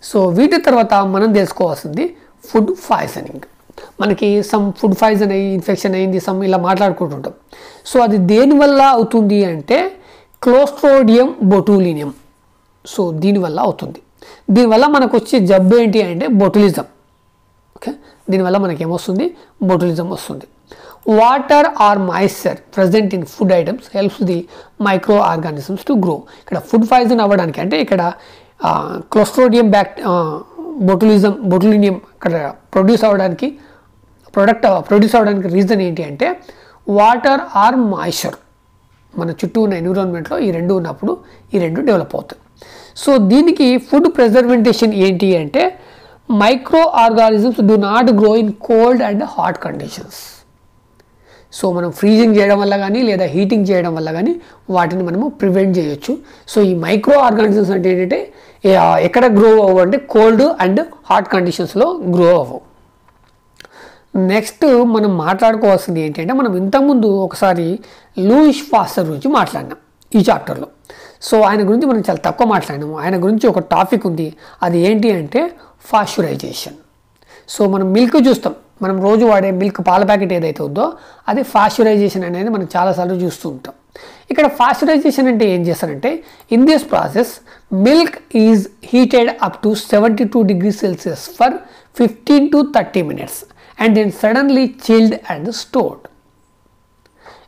సో వీటి తర్వాత మనం తెలుసుకోవాల్సింది ఫుడ్ పాయిజనింగ్. మనకి సమ్ ఫుడ్ పాయిజన్ అయ్యి ఇన్ఫెక్షన్ అయింది సమ్ ఇలా మాట్లాడుకుంటుంటాం. సో అది దేనివల్ల అవుతుంది అంటే క్లోస్ట్రోడియం బొటూలినియం. సో దీనివల్ల అవుతుంది. దీనివల్ల మనకు వచ్చే జబ్బు ఏంటి అంటే బొటులిజం. ఓకే, దీనివల్ల మనకి ఏమొస్తుంది, బొటులిజం వస్తుంది. Water or moisture present in food items helps the micro organisms to grow. ఇక్కడ ఫుడ్ పాయిజన్ అవ్వడానికి అంటే ఇక్కడ క్లోస్ట్రోడియం బొటులినియం ఇక్కడ ప్రొడ్యూస్ అవ్వడానికి రీజన్ ఏంటి అంటే వాటర్ ఆర్ మాయిశ్చర్, మన చుట్టూ ఉన్న ఎన్విరాన్మెంట్లో ఈ రెండు ఉన్నప్పుడు ఈ రెండు డెవలప్ అవుతాయి. సో దీనికి ఫుడ్ ప్రిజర్వేషన్ ఏంటి అంటే micro organisms do not grow in cold and hot conditions. So మనం ఫ్రీజింగ్ చేయడం వల్ల కానీ లేదా హీటింగ్ చేయడం వల్ల కానీ వాటిని మనము ప్రివెంట్ చేయొచ్చు. సో ఈ మైక్రో ఆర్గానిజమ్స్ అంటే ఏంటంటే ఎక్కడ గ్రో అవ్వవు అంటే కోల్డ్ అండ్ హాట్ కండిషన్స్లో గ్రో అవ్వవు. నెక్స్ట్ మనం మాట్లాడుకోవాల్సింది ఏంటంటే మనం ఇంతకుముందు ఒకసారి లూయిస్ పాస్టర్ గురించి మాట్లాడినాం ఈ చాప్టర్లో. సో ఆయన గురించి మనం చాలా తక్కువ మాట్లాడినాము. ఆయన గురించి ఒక టాపిక్ ఉంది, అది ఏంటి అంటే పాస్చరైజేషన్. సో మనం మిల్క్ చూస్తాం, మనం రోజు వాడే మిల్క్ పాల ప్యాకెట్ ఏదైతే ఉందో అది పాస్చరైజేషన్ అనేది మనం చాలాసార్లు చూస్తూ ఉంటాం. ఇక్కడ పాస్చరైజేషన్ అంటే ఏం చేస్తారంటే in this process milk is heated up to 72 degrees Celsius for 15 to 30 minutes and then suddenly chilled and stored.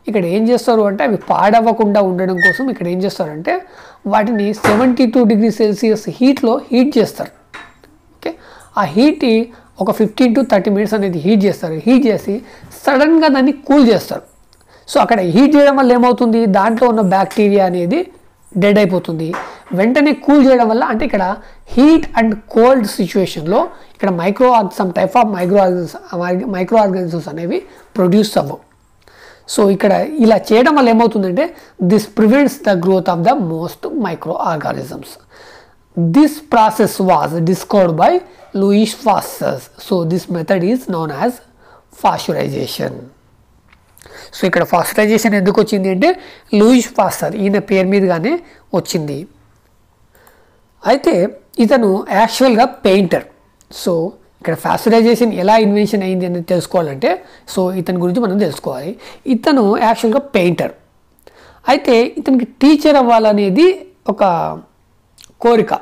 ఇక్కడ ఏం చేస్తారు అంటే అవి పాడవ్వకుండా ఉండడం కోసం ఇక్కడ ఏం చేస్తారంటే వాటిని 72 degrees Celsius హీట్లో హీట్ చేస్తారు. ఓకే, ఆ హీట్ ఒక 15 to 30 minutes అనేది హీట్ చేస్తారు. హీట్ చేసి సడన్గా దాన్ని కూల్ చేస్తారు. సో అక్కడ హీట్ చేయడం వల్ల ఏమవుతుంది, దాంట్లో ఉన్న బ్యాక్టీరియా అనేది డెడ్ అయిపోతుంది. వెంటనే కూల్ చేయడం వల్ల అంటే ఇక్కడ హీట్ అండ్ కోల్డ్ సిచ్యువేషన్లో ఇక్కడ some type of micro organisms అనేవి ప్రొడ్యూస్ అవ్వవు. సో ఇక్కడ ఇలా చేయడం వల్ల ఏమవుతుందంటే this prevents the growth of the most micro organisms. This process was discovered by Louis Pasteur. So this method is known as pasteurization. So ఇక్కడ pasteurization ఎందుకు వచ్చింది అంటే లూయిస్ పాస్టర్ ఈయన పేరు మీదుగానే వచ్చింది. అయితే ఇతను యాక్చువల్గా పెయింటర్. సో ఇక్కడ పాస్చరైజేషన్ ఎలా ఇన్వెన్షన్ అయింది అనేది తెలుసుకోవాలంటే సో ఇతని గురించి మనం తెలుసుకోవాలి. ఇతను యాక్చువల్గా పెయింటర్. అయితే ఇతనికి టీచర్ అవ్వాలనేది ఒక కోరిక.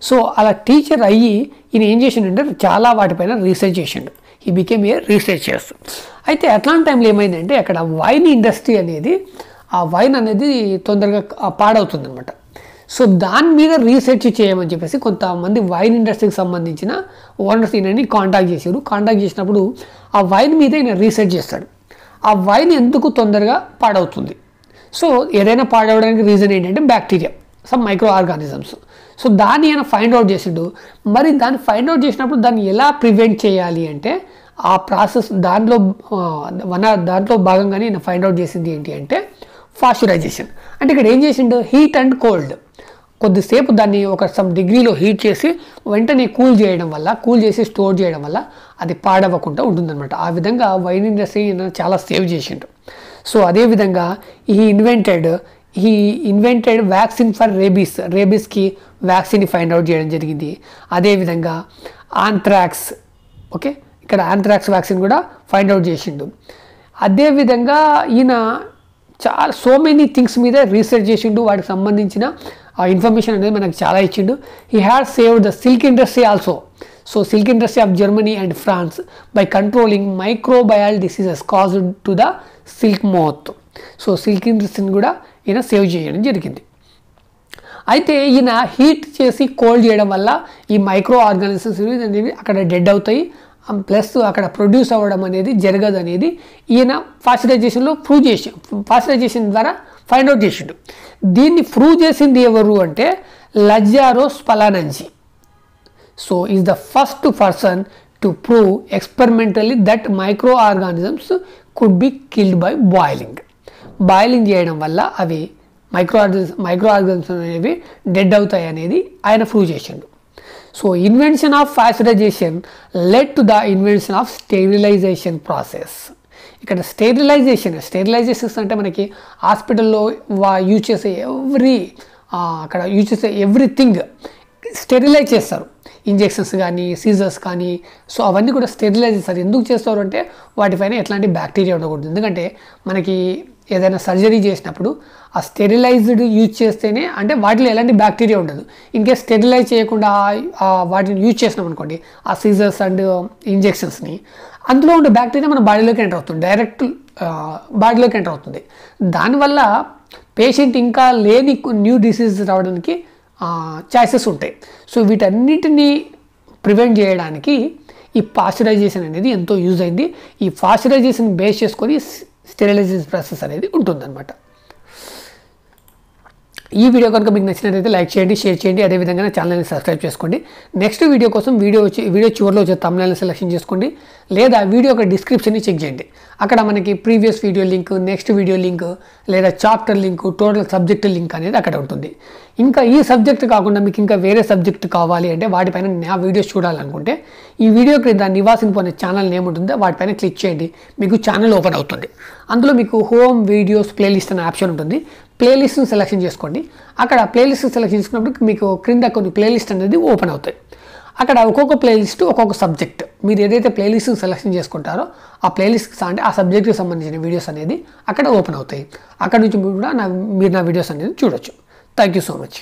సో అలా టీచర్ అయ్యి ఈయన ఏం చేసిండంటే చాలా వాటిపైన రీసెర్చ్ చేసిండు. He became a researchers. అయితే అట్లాంటి టైంలో ఏమైందంటే అక్కడ వైన్ ఇండస్ట్రీ అనేది ఆ వైన్ అనేది తొందరగా పాడవుతుంది అనమాట. సో దాని మీద రీసెర్చ్ చేయమని చెప్పేసి కొంతమంది వైన్ ఇండస్ట్రీకి సంబంధించిన ఓనర్స్ ఈయనని కాంటాక్ట్ చేశారు. కాంటాక్ట్ చేసినప్పుడు ఆ వైన్ మీద ఈయన రీసెర్చ్ చేస్తాడు. ఆ వైన్ ఎందుకు తొందరగా పాడవుతుంది, సో ఏదైనా పాడవడానికి రీజన్ ఏంటంటే bacteria, some micro organisms. So దాన్ని ఆయన ఫైండ్ అవుట్ చేసిండు. మరి దాన్ని ఫైండ్ అవుట్ చేసినప్పుడు దాన్ని ఎలా ప్రివెంట్ చేయాలి అంటే ఆ ప్రాసెస్ దాంట్లో భాగంగానే ఆయన ఫైండ్ అవుట్ చేసింది ఏంటి అంటే పాస్చరైజేషన్. అంటే ఇక్కడ ఏం చేసిండు, హీట్ అండ్ కోల్డ్ కొద్దిసేపు దాన్ని ఒక సమ్ డిగ్రీలో హీట్ చేసి వెంటనే కూల్ చేసి స్టోర్ చేయడం వల్ల అది పాడవ్వకుండా ఉంటుందన్నమాట. ఆ విధంగా వైన్ ఇండస్ట్రీ చాలా సేవ్ చేసిండు. సో అదేవిధంగా ఈ ఇన్వెంటెడ్ వ్యాక్సిన్ ఫర్ రేబీస్కి వ్యాక్సిన్ ఫైండ్ అవుట్ చేయడం జరిగింది. అదేవిధంగా ఆంథ్రాక్స్, ఓకే, ఇక్కడ ఆంథ్రాక్స్ వ్యాక్సిన్ కూడా ఫైండ్ అవుట్ చేసిండు. అదేవిధంగా ఈయన సో మెనీ థింగ్స్ మీద రీసెర్చ్ చేసిండు. వాటికి సంబంధించిన ఇన్ఫర్మేషన్ అనేది మనకు చాలా ఇచ్చిండు. He had saved the silk industry also. So silk industry of Germany and France by controlling microbial diseases caused to the silk moth. So silk ఇండస్ట్రీని కూడా ఈయన సేవ్ చేయడం జరిగింది. అయితే ఈయన హీట్ చేసి కోల్డ్ చేయడం వల్ల ఈ మైక్రో ఆర్గానిజమ్స్ అనేవి అక్కడ డెడ్ అవుతాయి, ప్లస్ అక్కడ ప్రొడ్యూస్ అవ్వడం అనేది జరగదు అనేది ఈయన పాస్చరైజేషన్ ద్వారా ఫైండ్ అవుట్ చేసిండు. దీన్ని ప్రూవ్ చేసింది ఎవరు అంటే Lazzaro Spallanzani. So is the first person to prove experimentally that micro organisms could be killed by boiling చేయడం వల్ల అవి మైక్రో ఆర్గానిజమ్స్ అనేవి డెడ్ అవుతాయి అనేది ఆయన ప్రూవ్ చేసిండు. So invention of pasteurization led to the invention of sterilization process. ఇక్కడ sterilizations అంటే మనకి హాస్పిటల్లో యూజ్ చేసే అక్కడ యూజ్ చేసే ఎవ్రీథింగ్ స్టెరిలైజ్ చేస్తారు. ఇంజెక్షన్స్ కానీ సీజర్స్ కానీ, సో అవన్నీ కూడా స్టెరిలైజ్ చేస్తారు. ఎందుకు చేస్తారు అంటే వాటిపైన ఎట్లాంటి బ్యాక్టీరియా ఉండకూడదు. ఎందుకంటే మనకి ఏదైనా సర్జరీ చేసినప్పుడు ఆ స్టెరిలైజ్డ్ యూజ్ చేస్తేనే, అంటే వాటిలో ఎలాంటి బ్యాక్టీరియా ఉండదు. ఇన్కేస్ స్టెరిలైజ్ చేయకుండా వాటిని యూజ్ చేసినాం అనుకోండి, ఆ సీజర్స్ అండ్ ఇంజెక్షన్స్ని, అందులో ఉండే బ్యాక్టీరియా మన బాడీలోకి ఎంటర్ అవుతుంది, డైరెక్ట్ బాడీలోకి ఎంటర్ అవుతుంది. దానివల్ల పేషెంట్ ఇంకా లేని న్యూ డిసీజ్ రావడానికి ఛాయిసెస్ ఉంటాయి. సో వీటన్నిటిని ప్రివెంట్ చేయడానికి ఈ పాస్చరైజేషన్ అనేది ఎంతో యూజ్ అయింది. ఈ పాస్చరైజేషన్ బేస్ చేసుకొని స్టెరిలైజేషన్ ప్రాసెస్ అనేది ఉంటుందన్నమాట. ఈ వీడియో కనుక మీకు నచ్చినట్లయితే లైక్ చేయండి, షేర్ చేయండి, అదేవిధంగా ఛానల్ని సబ్స్క్రైబ్ చేసుకోండి. నెక్స్ట్ వీడియో కోసం వీడియో చివరిలో వచ్చే థంబ్నెయిల్ని సెలెక్షన్ చేసుకోండి, లేదా వీడియో యొక్క డిస్క్రిప్షన్ని చెక్ చేయండి. అక్కడ మనకి previous video link, next video link, లేదా chapter link, total subject link అనేది అక్కడ ఉంటుంది. ఇంకా ఈ సబ్జెక్ట్ కాకుండా మీకు ఇంకా వేరే సబ్జెక్ట్ కావాలి అంటే వాటిపైన నా వీడియోస్ చూడాలనుకుంటే ఈ వీడియో క్రింద నివాస్ ఇన్ఫో అనే ఛానల్ నేమ్ ఉంటుందో వాటిపైన క్లిక్ చేయండి, మీకు ఛానల్ ఓపెన్ అవుతుంది. అందులో మీకు హోమ్ వీడియోస్ ప్లేలిస్ట్ అనే ఆప్షన్ ఉంటుంది. ప్లేలిస్ట్ని సెలెక్షన్ చేసుకోండి. అక్కడ ప్లేలిస్ట్ సెలెక్షన్ చేసుకున్నప్పుడు మీకు క్రింద కొన్ని ప్లేలిస్ట్ అనేది ఓపెన్ అవుతాయి. అక్కడ ఒక్కొక్క ప్లేలిస్ట్ ఒక్కొక్క సబ్జెక్ట్, మీరు ఏదైతే ప్లేలిస్ట్ని సెలెక్షన్ చేసుకుంటారో ఆ ప్లేలిస్ట్కి అంటే ఆ సబ్జెక్ట్కి సంబంధించిన వీడియోస్ అనేది అక్కడ ఓపెన్ అవుతాయి. అక్కడ నుంచి కూడా మీరు నా వీడియోస్ అనేది చూడొచ్చు. Thank you so much.